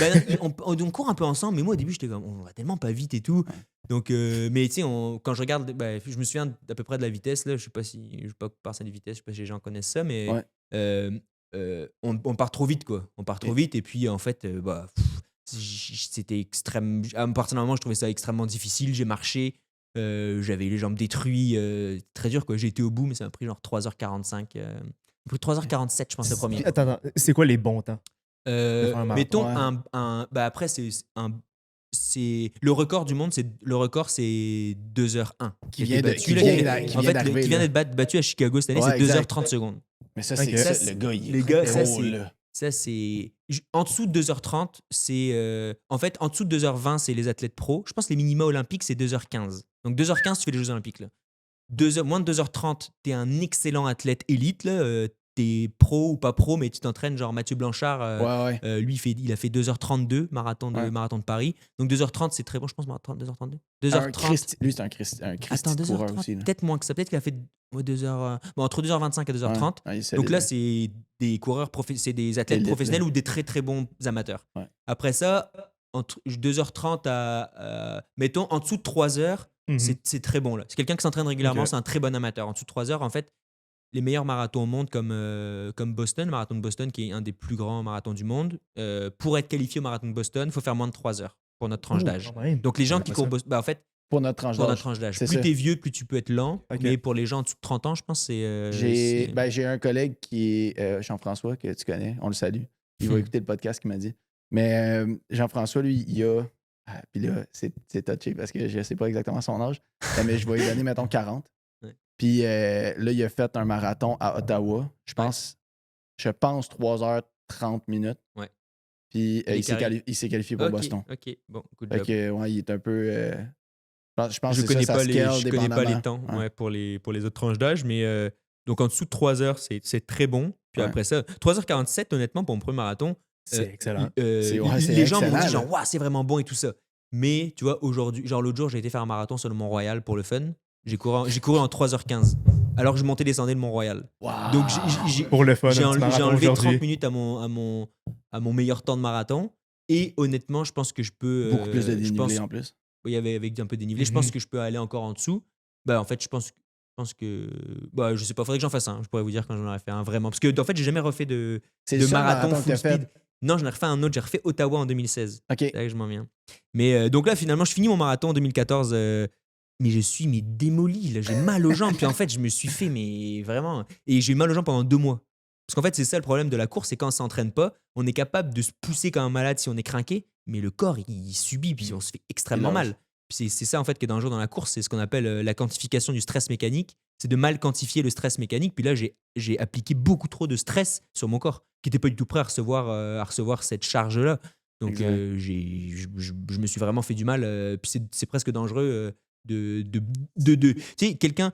On court un peu ensemble, mais moi au début j'étais comme on va tellement pas vite et tout. Donc, mais tu sais, quand je regarde, je me souviens d'à peu près de la vitesse là. Je sais pas si je vais pas passer de vitesse, je sais pas si les gens connaissent ça, mais on part trop vite quoi. On part trop vite et puis en fait, c'était extrême. À partir d'un moment, je trouvais ça extrêmement difficile. J'ai marché. J'avais les jambes détruites, très dur quoi. J'ai été au bout, mais ça m'a pris genre 3h45. 3h47, je pense, le premier. Attends, c'est quoi les bons temps? Mettons ouais. après, c'est le record du monde, c'est 2h01. Qui vient d'être battu à Chicago cette année, Ouais, c'est exact. 2h30 secondes. Mais ça, Ok. c'est le gars, il est Les gars, ça, gros, c'est- là. Ça, c'est. En dessous de 2h30, c'est. En fait, en dessous de 2h20, c'est les athlètes pros. Je pense que les minima olympiques, c'est 2h15. Donc 2h15, tu fais les Jeux Olympiques. Là. Moins de 2h30, t'es un excellent athlète élite. Là. T'es pro ou pas pro, mais tu t'entraînes. Genre Mathieu Blanchard, Ouais. lui, il a fait 2h32, marathon de Paris. Donc 2h30, c'est très bon, je pense, 2h32. 2h30. Lui, c'est un Christi Attends, coureur 2h30, aussi. Là. peut-être moins que ça. Peut-être qu'il a fait 2h. Entre 2h25 et 2h30. Ouais, Donc là, c'est des coureurs, c'est des athlètes Élite, professionnels là. ou des très très bons amateurs. Ouais. Après ça, entre 2h30 à, mettons, en dessous de 3h, c'est très bon. Là. C'est quelqu'un qui s'entraîne régulièrement, Ok. c'est un très bon amateur. En dessous de 3h, en fait, les meilleurs marathons au monde comme Boston, le marathon de Boston, qui est un des plus grands marathons du monde, pour être qualifié au marathon de Boston, il faut faire moins de 3h pour notre tranche d'âge. Donc les gens qui courent Boston, en fait, Pour notre tranche pour d'âge. notre tranche d'âge. C'est Plus ça. t'es vieux, plus tu peux être lent. Ok. Mais pour les gens en dessous de 30 ans, je pense que J'ai un collègue qui est Jean-François, que tu connais. On le salue. Il va écouter le podcast qu'il m'a dit. Mais Jean-François, lui, il a. Puis là, c'est touché parce que je ne sais pas exactement son âge. Mais je vais lui donner, mettons, 40. Ouais. Puis là, il a fait un marathon à Ottawa. Je pense 3h30 minutes. Ouais. Puis Il est il s'est qualifié pour Boston. Ok, bon, good Fait job. que, ouais, il est un peu. Je pense Je que connais ça pas scale je connais pas les dépendamment. temps pour les autres tranches d'âge, mais donc en dessous de 3 heures, c'est très bon. Puis Ouais. après ça, 3h47, honnêtement, pour mon premier marathon, C'est excellent. C'est les gens m'ont excellent, dit genre, là. waouh, c'est vraiment bon et tout ça. Mais tu vois, aujourd'hui, genre l'autre jour, j'ai été faire un marathon sur le Mont-Royal pour le fun. J'ai couru en 3h15, alors que je montais descendais le Mont-Royal. Wow. Donc Pour le fun, j'ai un petit marathon enlevé 30 aujourd'hui. minutes à mon meilleur temps de marathon. Et honnêtement, je pense que je peux. Beaucoup plus de je dénivelé pense- en plus. Oui, il y avait avec un peu de dénivelé. Je pense que je peux aller encore en dessous. En fait, je pense que. Je sais pas, faudrait que j'en fasse un. Je pourrais vous dire quand j'en aurais fait un vraiment. Parce que, en fait, j'ai jamais refait de C'est le seul marathon marathon que full t'as fait. speed. Non, j'en ai refait un autre. J'ai refait Ottawa en 2016. OK. C'est là que je m'en viens. Mais donc là, finalement, je finis mon marathon en 2014. Mais je suis démoli. Là. J'ai mal aux jambes. Puis en fait, je me suis fait, mais vraiment. Et j'ai eu mal aux jambes pendant 2 mois. Parce qu'en fait, c'est ça le problème de la course, c'est quand on s'entraîne pas, on est capable de se pousser comme un malade si on est craqué, mais le corps, il subit, puis on se fait extrêmement Il lâche. mal. Puis c'est ça en fait qui est dangereux dans la course, c'est ce qu'on appelle la quantification du stress mécanique, c'est de mal quantifier le stress mécanique. Puis là, j'ai appliqué beaucoup trop de stress sur mon corps, qui n'était pas du tout prêt à recevoir cette charge-là. Donc Exact. je me suis vraiment fait du mal, puis c'est presque dangereux de tu sais, quelqu'un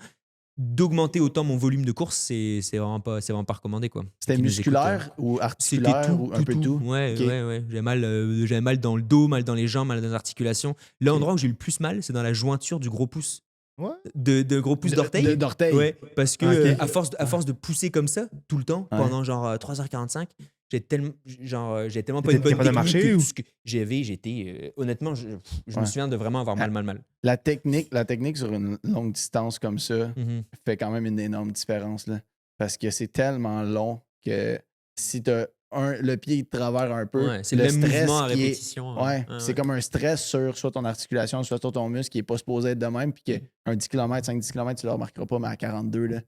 d'augmenter autant mon volume de course, c'est vraiment pas recommandé, quoi. C'était Qui nous musculaire écoute, ou c'était articulaire tout, ou un peu tout? Ouais, Ok. ouais. J'avais mal dans le dos, mal dans les jambes, mal dans les articulations. L'endroit où j'ai eu le plus mal, c'est dans la jointure du gros pouce. Ouais. De gros pouce d'orteil. D'orteil. Ouais, parce que Ok. à force de pousser comme ça tout le temps, Ouais. pendant genre 3h45, j'ai tellement pas T'étais une bonne capable de technique marcher que ou? tout ce que j'étais honnêtement, je Ouais. me souviens de vraiment avoir mal. La technique sur une longue distance comme ça Mhm. fait quand même une énorme différence. Là. Parce que c'est tellement long que si tu as le pied de travers un peu, Ouais, c'est le même stress mouvement à qui est- répétition. hein. Ouais, c'est comme un stress sur soit ton articulation, soit sur ton muscle qui n'est pas supposé être de même. Puis qu'un 10 km, 5-10 km, tu ne le remarqueras pas, mais à 42, là,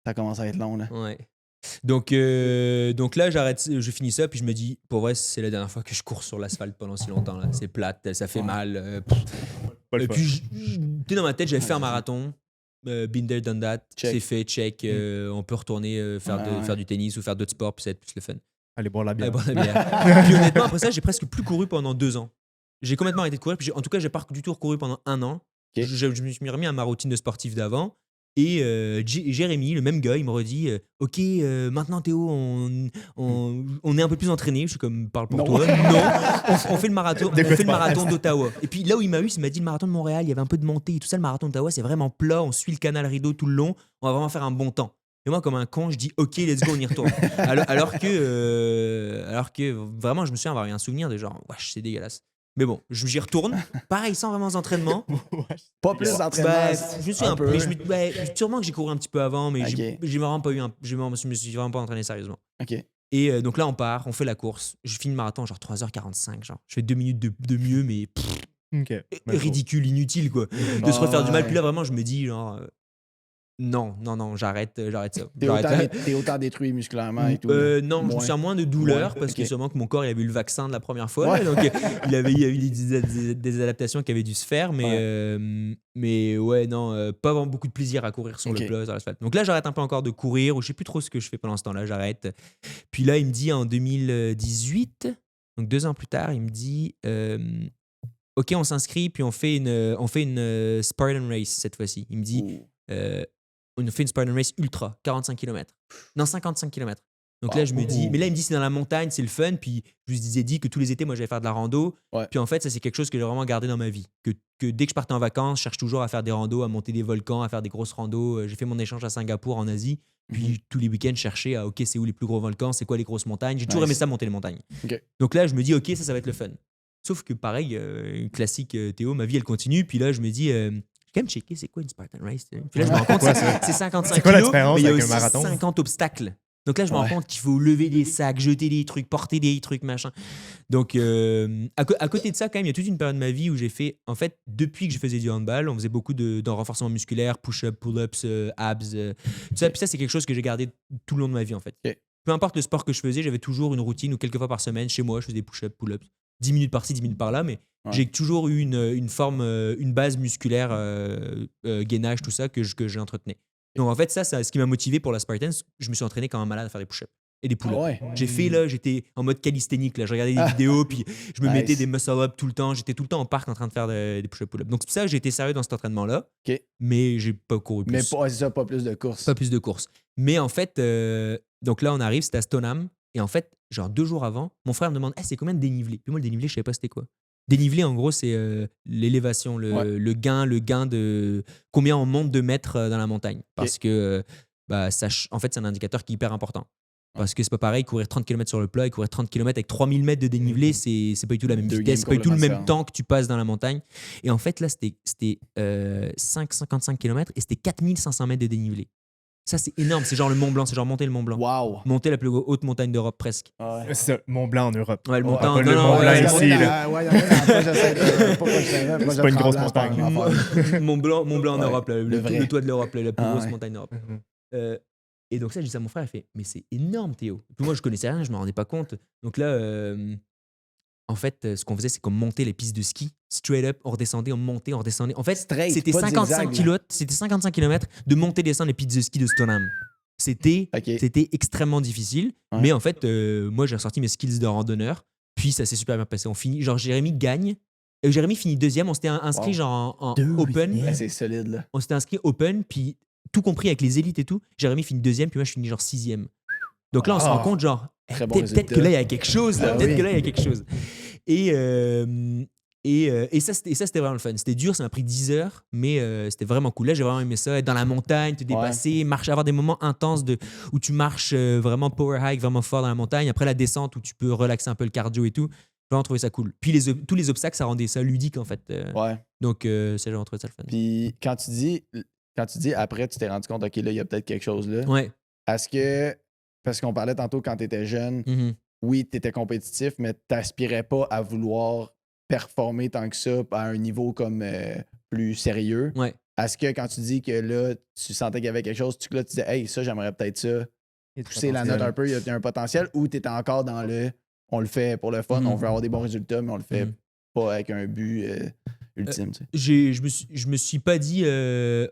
ça commence à être long. Là. Ouais. Donc là, je finis ça, puis je me dis, pour vrai, c'est la dernière fois que je cours sur l'asphalte pendant si longtemps. Là. C'est plate, ça fait Ouais. mal. Pas le Et fun. puis, tu sais, dans ma tête, j'avais fait un marathon. Been there, done that. Check. C'est fait, check. On peut retourner faire du tennis ou faire d'autres sports, puis ça va être plus le fun. Allez boire la bière. Allez boire la bière. Puis honnêtement, après ça, j'ai presque plus couru pendant 2 ans. J'ai complètement arrêté de courir. Puis en tout cas, j'ai pas du tout recouru pendant 1 an. Ok. Je me suis remis à ma routine de sportif d'avant. Et Jérémy, le même gars, il me redit Ok, maintenant Théo, on est un peu plus entraîné. Je suis comme, parle pour Non. toi. Non, on fait le marathon, De quoi tu marathon parles? d'Ottawa. Et puis là où il m'a dit le marathon de Montréal, il y avait un peu de montée et tout ça. Le marathon d'Ottawa, c'est vraiment plat. On suit le canal Rideau tout le long. On va vraiment faire un bon temps. Et moi, comme un con, je dis ok, let's go, on y retourne. alors que vraiment, je me souviens avoir eu un souvenir de genre, wesh, c'est dégueulasse. Mais bon, j'y retourne. Pareil, sans vraiment d'entraînement. Pas plus d'entraînement. Bah, je me suis un peu. sûrement que j'ai couru un petit peu avant, mais Ok. j'ai vraiment pas eu je me suis vraiment pas entraîné sérieusement. OK. Et donc là, on part, on fait la course. Je finis le marathon, genre 3h45. Genre. Je fais 2 minutes de mieux, mais Ok. ridicule, inutile, quoi. De se Ah, refaire du mal. ouais. Puis là, vraiment, je me dis, genre, non, j'arrête ça. T'es autant détruit musculairement et tout. là. Non, je me Moins. souviens moins de douleur Moins, parce ok. que sûrement que mon corps il avait eu le vaccin de la première fois. Ouais. Là, donc il y a eu des adaptations qui avaient dû se faire. Mais ouais, non, pas vraiment beaucoup de plaisir à courir sur Ok. le plat, sur l'asphalte. Donc là, j'arrête un peu encore de courir ou je sais plus trop ce que je fais pendant ce temps-là. J'arrête. Puis là, il me dit en 2018, donc 2 ans plus tard, il me dit Ok, on s'inscrit puis on fait une Spartan Race cette fois-ci. Il me dit on fait une Spartan Race ultra, 45 km. Non, 55 km. Donc là, je me dis, mais là, il me dit c'est dans la montagne, c'est le fun. Puis je lui disais dit que tous les étés, moi, j'allais faire de la rando. Ouais. Puis en fait, ça, c'est quelque chose que j'ai vraiment gardé dans ma vie. Que dès que je partais en vacances, je cherche toujours à faire des randos, à monter des volcans, à faire des grosses randos. J'ai fait mon échange à Singapour, en Asie. Puis tous les week-ends, je cherchais à, OK, c'est où les plus gros volcans, c'est quoi les grosses montagnes. J'ai toujours aimé ça, monter les montagnes. Ok. Donc là, je me dis, OK, ça va être le fun. Sauf que pareil, classique Théo, ma vie, elle continue. Puis là, je me dis, quand même checker c'est quoi une Spartan Race. Puis là, je me rends compte que c'est 55 C'est quoi la kilos, différence mais il y a avec un aussi marathon? 50 obstacles. Donc là, je me rends Ouais. compte qu'il faut lever des sacs, jeter des trucs, porter des trucs, machin. Donc, à côté de ça, quand même, il y a toute une période de ma vie où j'ai fait, en fait, depuis que je faisais du handball, on faisait beaucoup de renforcement musculaire, push-up, pull-ups, abs, tout ça. Puis ça, c'est quelque chose que j'ai gardé tout le long de ma vie, en fait. Ok. Peu importe le sport que je faisais, j'avais toujours une routine où quelques fois par semaine, chez moi, je faisais des push-ups, pull-ups. 10 minutes par-ci, 10 minutes par-là, mais Ouais. j'ai toujours eu une forme, une base musculaire, gainage, tout ça, que j'entretenais. Donc en fait, ça, ce qui m'a motivé pour la Spartan, je me suis entraîné comme un malade à faire des push-ups et des pull-ups. Ah ouais. J'ai fait, là, j'étais en mode calisthénique, là. Je regardais des vidéos, puis je me Nice. mettais des muscle-ups tout le temps. J'étais tout le temps en parc en train de faire des push-ups, pull-ups. Donc c'est pour ça que j'ai été sérieux dans cet entraînement-là, OK. mais j'ai pas couru plus. Mais pas, c'est ça, pas plus de courses. Pas plus de courses. Mais en fait, donc là, on arrive, c'était à Stoneham. Et en fait, genre 2 jours avant, mon frère me demande c'est combien de dénivelé. Puis moi, le dénivelé, je savais pas c'était quoi. Dénivelé, en gros, c'est l'élévation, le gain de combien on monte de mètres dans la montagne. Parce que, en fait, c'est un indicateur qui est hyper important. Parce que c'est pas pareil, courir 30 km sur le plat et courir 30 km avec 3000 mètres de dénivelé, c'est pas du tout la même Deux vitesse, games c'est pas du tout le complètement même différents. temps que tu passes dans la montagne. Et en fait, là, c'était 55 km et c'était 4500 mètres de dénivelé. Ça, c'est énorme. C'est genre le Mont Blanc. C'est genre monter le Mont Blanc. Wow. Monter la plus haute montagne d'Europe, presque. Ah ouais. C'est ça, Mont Blanc en Europe. Ouais, le Ah, Mont pas Blanc. le Non, Mont ouais, Blanc ouais, ici, ouais, là. C'est pas une grosse montagne. Mont Blanc en Ouais, Europe, là, le vrai. le toit de l'Europe, là, la plus Ah grosse ouais. montagne d'Europe. Mhm. Et donc ça, je dis ça à mon frère, il fait mais c'est énorme, Théo. Puis moi, je connaissais rien, je me rendais pas compte. Donc là, en fait, ce qu'on faisait, c'est qu'on montait les pistes de ski, straight up, on redescendait, on montait, on redescendait. En fait, Straight, c'était pas de 55 zigzag, là. c'était 55 km de monter et descendre les pistes de ski de Stoneham. C'était OK. c'était extrêmement difficile, Ouais. mais en fait, moi, j'ai ressorti mes skills de randonneur, puis ça s'est super bien passé. On finit, genre Jérémy gagne. Jérémy finit deuxième, on s'était inscrit Wow. genre en open. Ouais, c'est solide, là. On s'était inscrit open, puis tout compris avec les élites et tout, Jérémy finit 2e, puis moi je finis genre 6e. Donc là, on se rend compte, genre, Très bon peut-être résultat. que là, il y a quelque chose. Là, Ah peut-être oui. que là, il y a quelque chose. Et ça, c'était vraiment le fun. C'était dur, ça m'a pris 10 heures, mais c'était vraiment cool. Là, j'ai vraiment aimé ça, être dans la montagne, te dépasser, marcher, avoir des moments intenses où tu marches vraiment power hike, vraiment fort dans la montagne. Après la descente, où tu peux relaxer un peu le cardio et tout. J'ai vraiment trouvé ça cool. Puis tous les obstacles, ça rendait ça ludique, en fait. Ouais. Donc, j'ai vraiment trouvé ça le fun. Puis quand tu dis après, tu t'es rendu compte, OK, là, il y a peut-être quelque chose là. Ouais. Est-ce que, parce qu'on parlait tantôt quand tu étais jeune, Mhm. oui, tu étais compétitif, mais tu n'aspirais pas à vouloir performer tant que ça à un niveau comme plus sérieux. Ouais. Est-ce que quand tu dis que là, tu sentais qu'il y avait quelque chose, là, tu disais, hey, ça, j'aimerais peut-être ça, pousser la note un peu, il y a un potentiel, ou tu étais encore dans on le fait pour le fun, on veut avoir des bons résultats, mais on le fait pas avec un but ultime. Tu sais. Je me suis pas dit,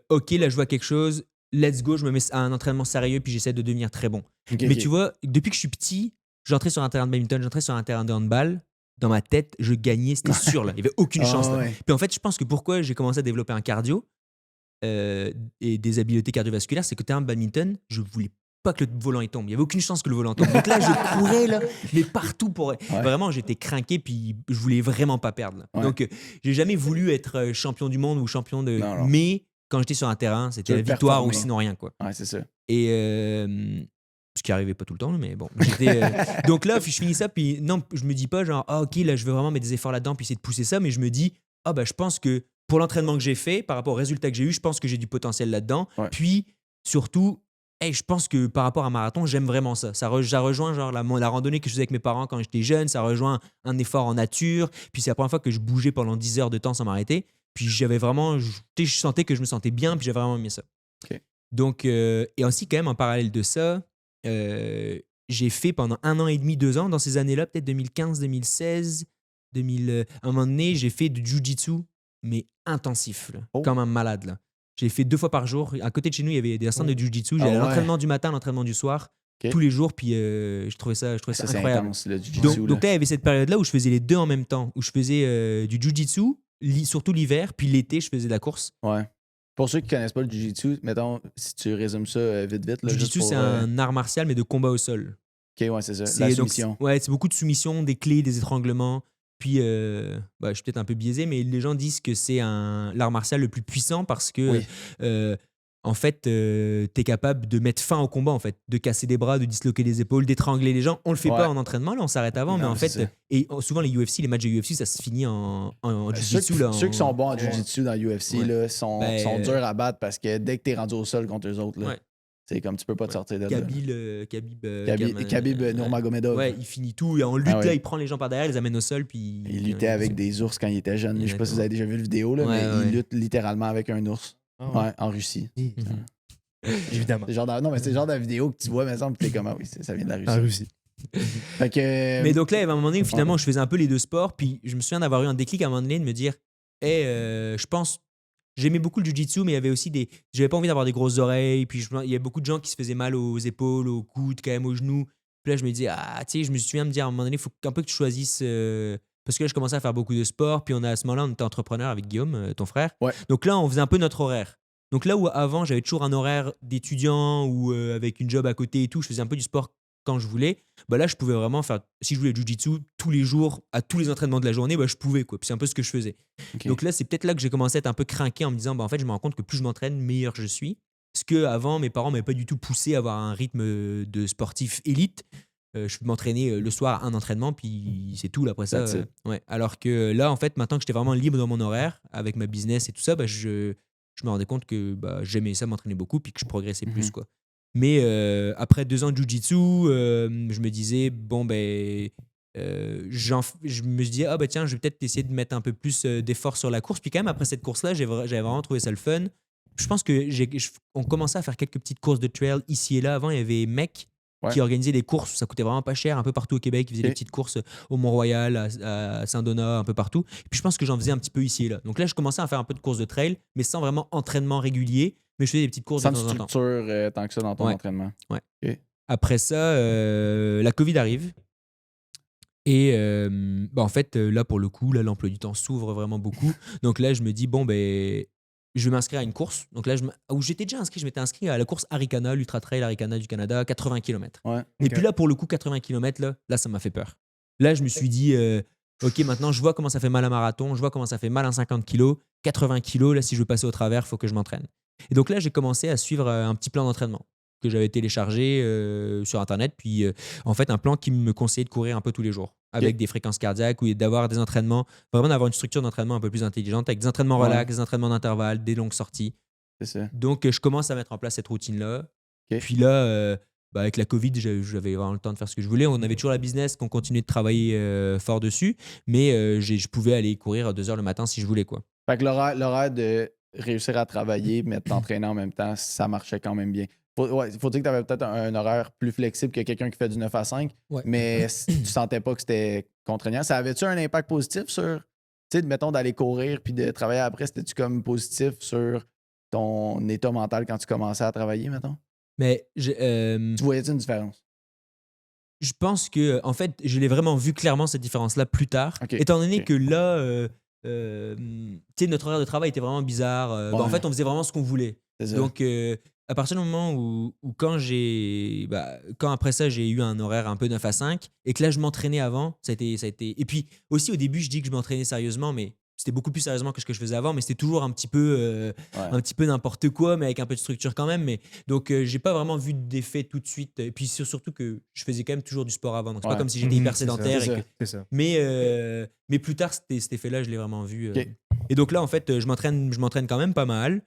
OK, là, je vois quelque chose, let's go, je me mets à un entraînement sérieux, puis j'essaie de devenir très bon. Okay, Mais tu vois, depuis que je suis petit, j'entrais sur un terrain de badminton, j'entrais sur un terrain de handball. Dans ma tête, je gagnais, c'était sûr. Là. Il n'y avait aucune chance. Là. Ouais. Puis en fait, je pense que pourquoi j'ai commencé à développer un cardio et des habiletés cardiovasculaires, c'est que terrain de badminton, je voulais pas que le volant il tombe. Il n'y avait aucune chance que le volant tombe. Donc là, je courais, là, mais partout pour. Vraiment, j'étais craqué, puis je voulais vraiment pas perdre. Là. Ouais. Donc, j'ai jamais voulu être champion du monde ou champion de. Non. Mais quand j'étais sur un terrain, c'était la victoire ou sinon rien. Quoi. Ouais, c'est ça. Et. Ce qui arrivait pas tout le temps, mais bon. Donc là, je finis ça, puis non, je me dis pas genre, ah, ok, là, je veux vraiment mettre des efforts là-dedans, puis essayer de pousser ça, mais je me dis, ah, bah, je pense que pour l'entraînement que j'ai fait, par rapport au résultat que j'ai eu, je pense que j'ai du potentiel là-dedans. Ouais. Puis, surtout, je pense que par rapport à un marathon, j'aime vraiment ça. Ça rejoint genre la randonnée que je faisais avec mes parents quand j'étais jeune, ça rejoint un effort en nature, puis c'est la première fois que je bougeais pendant 10 heures de temps sans m'arrêter. Puis j'avais vraiment, je sentais que je me sentais bien, puis j'avais vraiment aimé ça. Okay. Donc, et aussi quand même en parallèle de ça, j'ai fait pendant 1 an et demi, 2 ans, dans ces années-là, peut-être 2015, 2016, à un moment donné, j'ai fait du jiu-jitsu, mais intensif, là, comme un malade. Là. J'ai fait 2 fois par jour. À côté de chez nous, il y avait des instants de jiu-jitsu. J'avais l'entraînement du matin, l'entraînement du soir, tous les jours, puis je trouvais ça incroyable. Intense, le jiu-jitsu, donc là, il y avait cette période-là où je faisais les deux en même temps, où je faisais du jiu-jitsu, surtout l'hiver, puis l'été, je faisais de la course. Ouais. Pour ceux qui ne connaissent pas le jiu-jitsu, mettons, si tu résumes ça vite. Le jiu-jitsu, c'est un art martial, mais de combat au sol. Ok, ouais, c'est ça. La soumission. C'est beaucoup de soumission, des clés, des étranglements. Puis, je suis peut-être un peu biaisé, mais les gens disent que c'est l'art martial le plus puissant parce que, en fait, tu es capable de mettre fin au combat, en fait, de casser des bras, de disloquer les épaules, d'étrangler les gens. On le fait pas en entraînement, là, on s'arrête avant, mais en fait, et souvent les UFC, les matchs de UFC, ça se finit en jiu-jitsu. Ceux qui sont bons en jiu-jitsu dans UFC là, sont durs à battre parce que dès que tu es rendu au sol contre eux autres, là, c'est comme tu peux pas te sortir de là. Khabib Nurmagomedov. Ouais, il finit tout et en lutte, là, il prend les gens par derrière, il les amène au sol. Puis il luttait avec des ours quand il était jeune. Je sais pas si vous avez déjà vu la vidéo, là, mais il lutte littéralement avec un ours. En Russie. Évidemment. Non, mais c'est le genre de vidéo que tu vois, mais ça, tu es comme, oui, ça vient de la Russie. En Russie. Mais donc là, il y avait un moment donné où finalement, je faisais un peu les deux sports, puis je me souviens d'avoir eu un déclic à un moment donné de me dire, je pense, j'aimais beaucoup le jiu-jitsu, mais il y avait aussi j'avais pas envie d'avoir des grosses oreilles, puis il y avait beaucoup de gens qui se faisaient mal aux épaules, aux coudes, quand même aux genoux. Puis là, je me disais, je me souviens de me dire à un moment donné, il faut un peu que tu choisisses. Parce que là, je commençais à faire beaucoup de sport, puis à ce moment-là, on était entrepreneur avec Guillaume, ton frère. Ouais. Donc là, on faisait un peu notre horaire. Donc là où avant, j'avais toujours un horaire d'étudiant ou avec une job à côté et tout, je faisais un peu du sport quand je voulais. Bah là, je pouvais vraiment faire, si je voulais du jiu-jitsu tous les jours, à tous les entraînements de la journée, je pouvais. Quoi. Puis c'est un peu ce que je faisais. Okay. Donc là, c'est peut-être là que j'ai commencé à être un peu craqué en me disant, en fait, je me rends compte que plus je m'entraîne, meilleur je suis. Parce qu'avant, mes parents ne m'avaient pas du tout poussé à avoir un rythme de sportif élite. Je m'entraînais le soir à un entraînement, puis c'est tout. Là, après ça, Alors que là, en fait, maintenant que j'étais vraiment libre dans mon horaire, avec ma business et tout ça, je me rendais compte que j'aimais ça, m'entraîner beaucoup, puis que je progressais plus. Quoi. Mais après 2 ans de jiu-jitsu, je me disais, je me disais, tiens, je vais peut-être essayer de mettre un peu plus d'efforts sur la course. Puis quand même, après cette course-là, j'avais vraiment trouvé ça le fun. Je pense qu'on commençait à faire quelques petites courses de trail ici et là. Avant, il y avait Mec qui organisait des courses, ça coûtait vraiment pas cher, un peu partout au Québec. Ils faisaient des petites courses au Mont-Royal, à Saint-Donat, un peu partout. Et puis je pense que j'en faisais un petit peu ici et là. Donc là, je commençais à faire un peu de courses de trail, mais sans vraiment entraînement régulier. Mais je faisais des petites courses de temps en temps. Sans structure tant que ça dans ton entraînement. Ouais. Okay. Après ça, la Covid arrive. Et en fait, là, pour le coup, là, l'emploi du temps s'ouvre vraiment beaucoup. Donc là, je me dis, je vais m'inscrire à une course. Donc là, où j'étais déjà inscrit, je m'étais inscrit à la course Arikana, l'Ultra Trail Arikana du Canada, 80 km. Ouais. Et puis là, pour le coup, 80 km, là, ça m'a fait peur. Là, je me suis dit, OK, maintenant, je vois comment ça fait mal un marathon, je vois comment ça fait mal un 50 kg. 80 kg, là, si je veux passer au travers, il faut que je m'entraîne. Et donc là, j'ai commencé à suivre un petit plan d'entraînement que j'avais téléchargé sur Internet. Puis, en fait, un plan qui me conseillait de courir un peu tous les jours avec des fréquences cardiaques ou d'avoir des entraînements, vraiment d'avoir une structure d'entraînement un peu plus intelligente avec des entraînements relax, des entraînements d'intervalle, des longues sorties. C'est ça. Donc, je commence à mettre en place cette routine-là. Ok. Puis là, avec la Covid, j'avais vraiment le temps de faire ce que je voulais. On avait toujours la business, qu'on continuait de travailler fort dessus, mais je pouvais aller courir 2 heures le matin si je voulais, quoi. Fait que l'horaire de réussir à travailler mais de t'entraîner en même temps, ça marchait quand même bien. Faut dire que tu avais peut-être un horaire plus flexible que quelqu'un qui fait du 9 à 5, mais tu sentais pas que c'était contraignant. Ça avait-tu un impact positif sur, tu sais, mettons, d'aller courir puis de travailler après? C'était-tu comme positif sur ton état mental quand tu commençais à travailler, mettons? Mais Tu voyais-tu une différence? je pense que, en fait, je l'ai vraiment vu clairement, cette différence-là, plus tard. Ok, Étant donné ok. que là, tu sais, notre horaire de travail était vraiment bizarre. En Ouais. fait, on faisait vraiment ce qu'on voulait. C'est ça. Donc, à partir du moment où quand après ça, j'ai eu un horaire un peu 9 à 5 et que là, je m'entraînais avant, ça a été. Et puis aussi, au début, je dis que je m'entraînais sérieusement, mais c'était beaucoup plus sérieusement que ce que je faisais avant, mais c'était toujours un petit peu n'importe quoi, mais avec un peu de structure quand même. Mais donc, j'ai pas vraiment vu d'effet tout de suite. Et puis surtout que je faisais quand même toujours du sport avant, donc c'est pas comme si j'étais hyper C'est ça, sédentaire. c'est et ça. que- C'est ça. mais plus tard, cet effet-là, je l'ai vraiment vu. Ok. Et donc là, en fait, je m'entraîne quand même pas mal.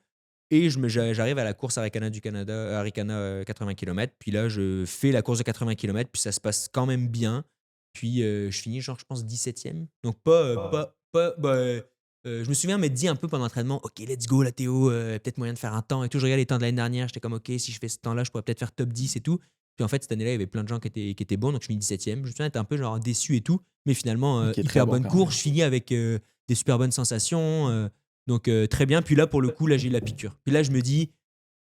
Et j'arrive à la course Arikana du Canada, Arikana 80 km. Puis là, je fais la course de 80 km. Puis ça se passe quand même bien. Puis je finis, genre, je pense, 17e. Donc je me souviens m'être dit un peu pendant l'entraînement, OK, let's go, la Théo, peut-être moyen de faire un temps et tout. Je regarde les temps de l'année dernière. J'étais comme, OK, si je fais ce temps-là, je pourrais peut-être faire top 10 et tout. Puis en fait, cette année-là, il y avait plein de gens qui étaient bons. Donc je finis 17e. Je me souviens être un peu genre déçu et tout. Mais finalement, Ok, très hyper bon bonne quand course. même. Je finis avec des super bonnes sensations. Donc très bien. Puis là, pour le coup, là, j'ai eu la piqûre. Puis là, je me dis,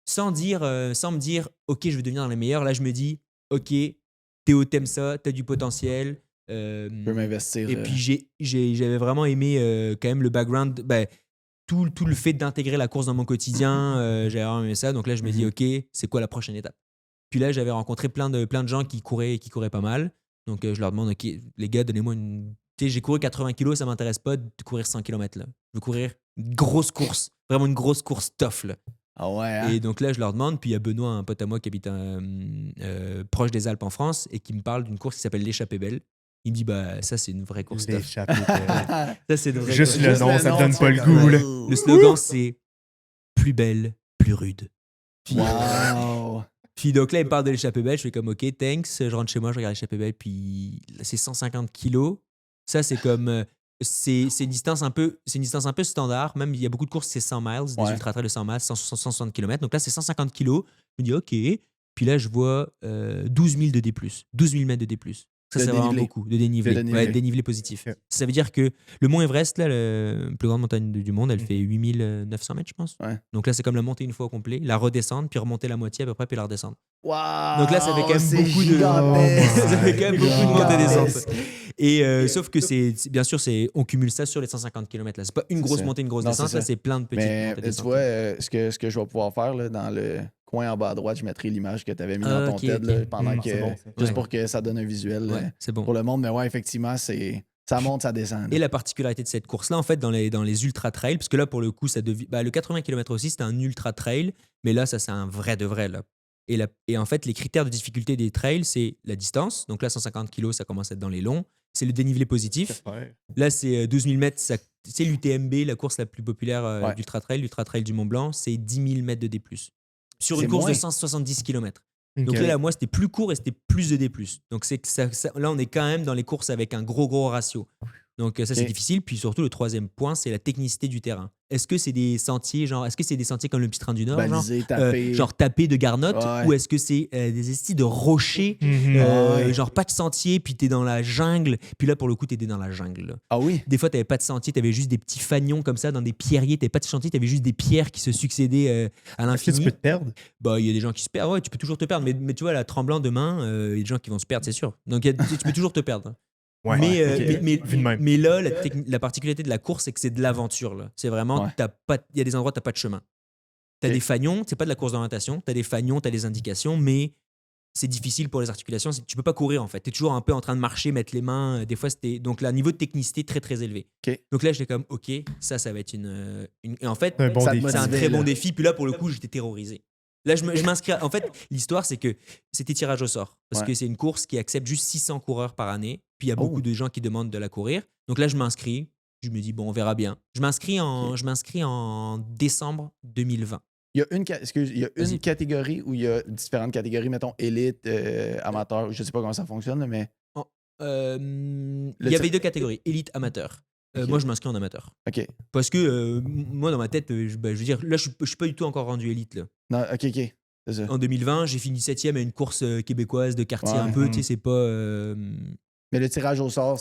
sans me dire, OK, je vais devenir dans les meilleurs. Là, je me dis, OK, Théo, t'aimes ça, t'as du potentiel. Je peux m'investir. Et puis, j'avais vraiment aimé quand même le background, tout le fait d'intégrer la course dans mon quotidien. J'avais vraiment aimé ça. Donc là, je me dis, OK, c'est quoi la prochaine étape? Puis là, j'avais rencontré plein de gens qui couraient pas mal. Donc, je leur demande, OK, les gars, donnez-moi une. Tu sais, j'ai couru 80 kilos, ça m'intéresse pas de courir 100 km là. Je veux courir une grosse course, vraiment une grosse course tough là. Ah ouais, hein? Et donc là, je leur demande, puis il y a Benoît, un pote à moi qui habite proche des Alpes en France et qui me parle d'une course qui s'appelle l'Échappée Belle. Il me dit, bah ça, c'est une vraie course tough. L'échappée belle. Ça, c'est une vraie Juste course. le Juste nom, le ça nom, te donne tu pas le fais goût, là. comme- Le slogan, c'est plus belle, plus rude. Puis, Wow! puis donc là, il me parle de l'Échappée Belle. Je fais comme, OK, thanks. Je rentre chez moi, je regarde l'Échappée Belle. Puis là, c'est 150 kilos. Ça, c'est comme. C'est une distance un peu standard. Même, il y a beaucoup de courses, c'est 100 miles, des Ouais. ultra-trails de 100 miles, 160 km. Donc là, c'est 150 kilos. Je me dis, OK. Puis là, je vois 12 000 de D+. 12 000 mètres de D+. Ça, De c'est vraiment dénivelé. beaucoup. De dénivelé. De dénivelé. Ouais, dénivelé positif. Ok. Ça veut dire que le mont Everest, là, la plus grande montagne du monde, elle fait 8900 mètres, je pense. Ouais. Donc là, c'est comme la monter une fois au complet, la redescendre, puis remonter la moitié à peu près, puis la redescendre. Wow! Donc là, ça fait quand même c'est beaucoup de- gigantesque. Ça fait quand même beaucoup de montées et Gigantesque. descentes. Et sauf que bien sûr, on cumule ça sur les 150 km là. C'est pas une C'est grosse ça. montée, une grosse Non, descente. c'est Là, ça. c'est plein de petites Mais montées et tu descentes. vois, ce que je vais pouvoir faire là, dans le coin en bas à droite, je mettrai l'image que tu avais mis Ah, dans ton ok, TED là, ok. pendant que. C'est bon, ça. Juste Ouais. pour que ça donne un visuel Ouais, c'est bon. pour le monde. Mais ouais, effectivement, ça monte, ça descend. là. Et la particularité de cette course-là, en fait, dans les ultra-trails, parce que là, pour le coup, le 80 km aussi, c'était un ultra-trail, mais là, ça, c'est un vrai de vrai. Là. Et en fait, les critères de difficulté des trails, c'est la distance. Donc là, 150 kg, ça commence à être dans les longs. C'est le dénivelé positif. Là, c'est 12 000 mètres. C'est l'UTMB, la course la plus populaire Ouais. d'ultra-trail, l'ultra-trail du Mont-Blanc, c'est 10 000 mètres de D+. Sur C'est une course moins. de 170 km. Ok. Donc là, moi, c'était plus court et c'était plus de D+. Donc c'est que là, on est quand même dans les courses avec un gros ratio. Donc ça, c'est Ok. difficile. Puis surtout, le troisième point, c'est la technicité du terrain. Est-ce que c'est des sentiers, comme le petit train du Nord, Balisé, tapé. genre tapé de garnottes, Ouais. ou est-ce que c'est des estis de rochers, Mhm. Ouais. genre pas de sentier, puis t'es dans la jungle. Puis là, pour le coup, t'étais dans la jungle. Là. Ah oui? Des fois, t'avais pas de sentier, t'avais juste des petits fanions comme ça dans des pierriers. T'avais pas de sentier, t'avais juste des pierres qui se succédaient à Est-ce que l'infini. tu peux te perdre? Bah, il y a des gens qui se perdent. Ouais, tu peux toujours te perdre. Mais tu vois, là, tremblant demain, il y a des gens qui vont se perdre, c'est sûr. Donc, tu peux toujours te perdre. Ouais, mais, ok. Vu de même. mais là, la particularité de la course, c'est que c'est de l'aventure. Là. C'est vraiment, Ouais. il y a des endroits où tu n'as pas de chemin. Tu as Ok. des fanions, c'est pas de la course d'orientation, tu as des fanions, tu as des indications, mais c'est difficile pour les articulations. Tu peux pas courir en fait. Tu es toujours un peu en train de marcher, mettre les mains. Des fois, c'était. Donc là, niveau de technicité très très élevé. Ok. Donc là, j'étais comme, ok, ça va être Et en fait, C'est un bon Ça te défi. c'est un motivait, très bon là. défi. Puis là, pour le coup, j'étais terrorisé. Là, je m'inscris. En fait, l'histoire, c'est que c'était tirage au sort. Parce Ouais. que c'est une course qui accepte juste 600 coureurs par année. Puis il y a beaucoup Oh. de gens qui demandent de la courir. Donc là, je m'inscris. Je me dis, bon, on verra bien. Je m'inscris en décembre 2020. Il y a il y a Vas-y. une catégorie où il y a différentes catégories, mettons élite, amateur, je sais pas comment ça fonctionne, là, mais Il y avait deux catégories, élite, amateur. Ok. Moi, je m'inscris en amateur. OK. Parce que moi, dans ma tête, je veux dire, là, je suis pas du tout encore rendu élite. Là. Non, OK. C'est ça. En 2020, j'ai fini 7e à une course québécoise de quartier Ouais. un peu. Mhm. Tu sais, c'est pas. Mais le tirage au sort,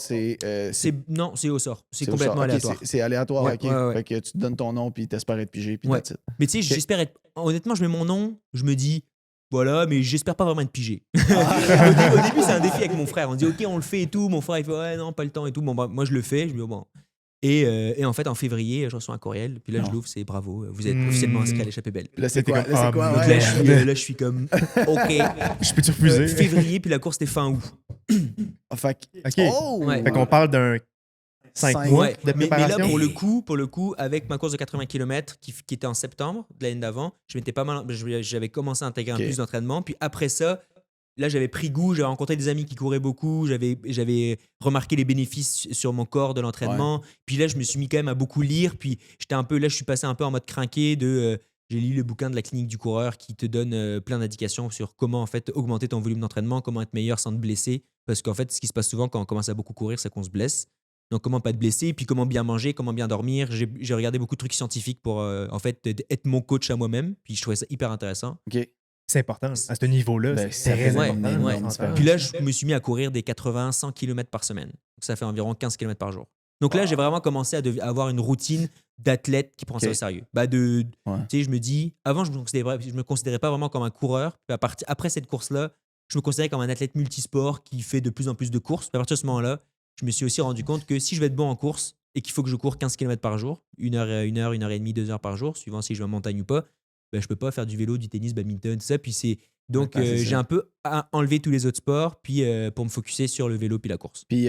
Non, c'est au sort. C'est au complètement sort. Ok, aléatoire. c'est aléatoire, Ouais, OK. ouais. Fait que tu te donnes ton nom, puis t'espères être pigé, puis Ouais. that's it. Mais tu sais, j'espère être. Honnêtement, je mets mon nom, je me dis. Voilà, mais j'espère pas vraiment être pigé. Au début, c'est un défi avec mon frère. On dit, OK, on le fait et tout. Mon frère, il fait, ouais, non, pas le temps et tout. Bon, bah, moi, je le fais. Je me dis, bon. Et en fait, en février, je reçois un courriel. Puis là, je Non. l'ouvre, c'est bravo. Vous êtes officiellement inscrit à l'échappée belle. Là, c'est T'es quoi? comme, Là, ah, c'est quoi? donc Ouais. Là, je suis comme, OK. Je peux-tu refuser? Février, puis la course, c'était fin août. Ah, fait que- OK. Oh! Ouais. Fait qu'on parle d'un 5 Cinq. mois Ouais, de mais là, préparation. pour le coup, avec ma course de 80 km qui était en septembre de l'année d'avant, j'avais commencé à intégrer Ok. un plus d'entraînement. Puis après ça, là, j'avais pris goût, j'avais rencontré des amis qui couraient beaucoup, j'avais remarqué les bénéfices sur mon corps de l'entraînement. Puis là, je me suis mis quand même à beaucoup lire. Puis j'étais un peu, là, je suis passé un peu en mode crinqué j'ai lu le bouquin de la clinique du coureur qui te donne plein d'indications sur comment en fait augmenter ton volume d'entraînement, comment être meilleur sans te blesser. Parce qu'en fait, ce qui se passe souvent quand on commence à beaucoup courir, c'est qu'on se blesse. Donc, comment pas te blesser, puis comment bien manger, comment bien dormir. J'ai regardé beaucoup de trucs scientifiques pour en fait être mon coach à moi-même. Puis je trouvais ça hyper intéressant. OK. C'est important. À ce niveau-là, Ben, c'est ça très fait important. une énorme l'entraînement. différence. Puis là, je me suis mis à courir des 80-100 km par semaine. Donc, ça fait environ 15 km par jour. Donc là, j'ai vraiment commencé à avoir une routine d'athlète qui prend ça Ok. au sérieux. Ouais. Tu sais, je me dis, avant, je me considérais pas vraiment comme un coureur. Puis après cette course-là, je me considérais comme un athlète multisport qui fait de plus en plus de courses. Puis à partir de ce moment-là, je me suis aussi rendu compte que si je veux être bon en course et qu'il faut que je cours 15 km par jour, 1 heure et demie, 2 heures par jour, suivant si je vais en montagne ou pas, ben, je peux pas faire du vélo, du tennis, badminton, tout ça. Puis donc, Ouais, c'est j'ai ça. un peu enlevé tous les autres sports puis pour me focusser sur le vélo puis la course. Puis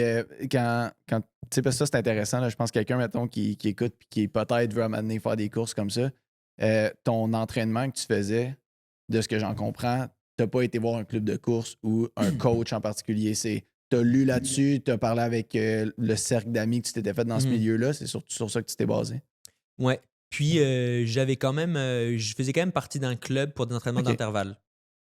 quand tu sais, parce que ça, c'est intéressant. Là, je pense que quelqu'un, mettons, qui écoute puis qui peut-être veut amener faire des courses comme ça, ton entraînement que tu faisais, de ce que j'en comprends, t'as pas été voir un club de course ou un coach en particulier. T'as lu là-dessus, t'as parlé avec le cercle d'amis que tu t'étais fait dans ce Mhm. milieu-là. C'est surtout sur ça que tu t'es basé. Ouais. Puis j'avais quand même, je faisais quand même partie d'un club pour des entraînements Ok. d'intervalle.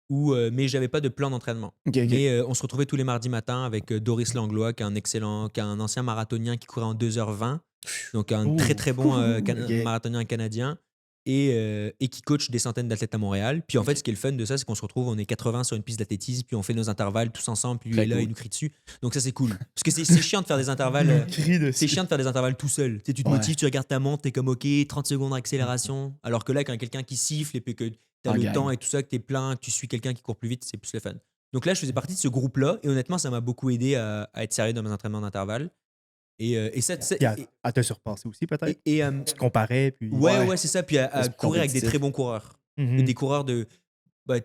Mais j'avais pas de plan d'entraînement. OK, OK. Mais on se retrouvait tous les mardis matins avec Doris Langlois, qui est un ancien marathonien qui courait en 2h20. Donc un Ouh. très très bon Ok. marathonien canadien. Et qui coach des centaines d'athlètes à Montréal. Puis en fait, ce qui est le fun de ça, c'est qu'on se retrouve, on est 80 sur une piste d'athlétisme, puis on fait nos intervalles tous ensemble, puis lui Très est là, cool. il nous crie dessus. Donc ça, c'est cool. Parce que c'est chiant de faire des intervalles. Crie dessus. C'est chiant de faire des intervalles tout seul. Tu sais, tu te Ouais. motives, tu regardes ta montre, t'es comme OK, 30 secondes d'accélération. Alors que là, quand il y a quelqu'un qui siffle et puis que t'as En le gang. temps et tout ça, que t'es plein, que tu suis quelqu'un qui court plus vite, c'est plus le fun. Donc là, je faisais partie de ce groupe-là et honnêtement, ça m'a beaucoup aidé à être sérieux dans mes entraînements d'intervalle. Et ça, Puis à te surpasser aussi, peut-être. et, Tu te comparais, puis... ouais, c'est ça. Puis à C'est courir avec des compétitif. très bons coureurs. Mhm. Des coureurs de. bah,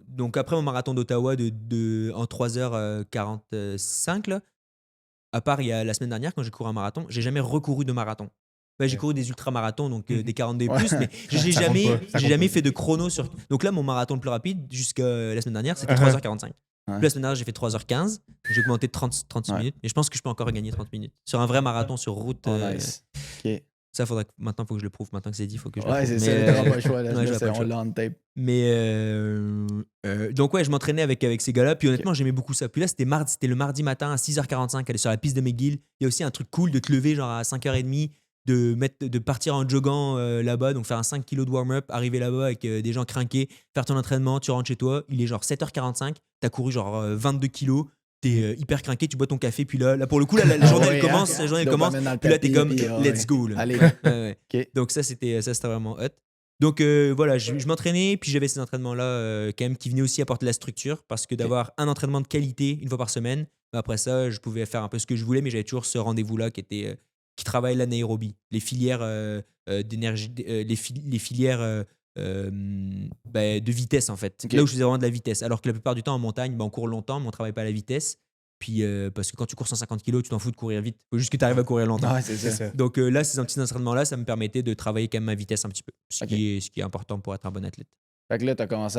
donc après mon marathon d'Ottawa en 3h45, là, à part il y a la semaine dernière quand j'ai couru un marathon, j'ai jamais recouru de marathon. J'ai couru des ultramarathons, donc des 42 et plus, Ouais. mais j'ai Ça compte jamais, pas, ça j'ai compte jamais pas. fait de chrono sur. Donc là, mon marathon le plus rapide jusqu'à la semaine dernière, c'était Uh-huh. 3h45. Ouais. Puis la semaine dernière, j'ai fait 3h15. J'ai augmenté de 36 Ouais. minutes. Et je pense que je peux encore gagner 30 minutes. Sur un vrai marathon sur route, Oh, nice. OK. ça, maintenant, il faut que je le prouve. Maintenant que c'est dit, il faut que je le Ouais, prouve. c'est ça. Mais, T'auras pas le choix. Là, ouais, là, j'aurais pas le on choix. l'a on tape. Mais donc ouais, je m'entraînais avec ces gars-là. Puis honnêtement, j'aimais beaucoup ça. Puis là, c'était le mardi matin à 6h45, aller sur la piste de McGill. Il y a aussi un truc cool de te lever genre à 5h30, de partir en joggant là-bas, donc faire un 5 kg de warm-up, arriver là-bas avec des gens crinqués, faire ton entraînement, tu rentres chez toi, il est genre 7h45, t'as couru genre 22 kilos, t'es hyper crinqué, tu bois ton café, puis là pour le coup, là, la journée elle commence, puis là t'es comme let's go. Là. Allez. Ouais, ouais. OK. Donc ça c'était vraiment hot. Donc voilà, je m'entraînais, puis j'avais ces entraînements-là quand même qui venaient aussi apporter de la structure, parce que d'avoir un entraînement de qualité une fois par semaine, Après ça, je pouvais faire un peu ce que je voulais, mais j'avais toujours ce rendez-vous-là qui travaille l'anaérobie, les filières d'énergie, les filières de vitesse en fait. Là où je faisais vraiment de la vitesse. Alors que la plupart du temps en montagne, on court longtemps, mais on travaille pas à la vitesse. Puis parce que quand tu cours 150 kg, tu t'en fous de courir vite. Il faut juste que tu arrives à courir longtemps. Ouais, c'est ça. Donc là, ces petits entraînements-là, ça me permettait de travailler quand même ma vitesse un petit peu. Ce qui est important pour être un bon athlète. Fait que là, t'as commencé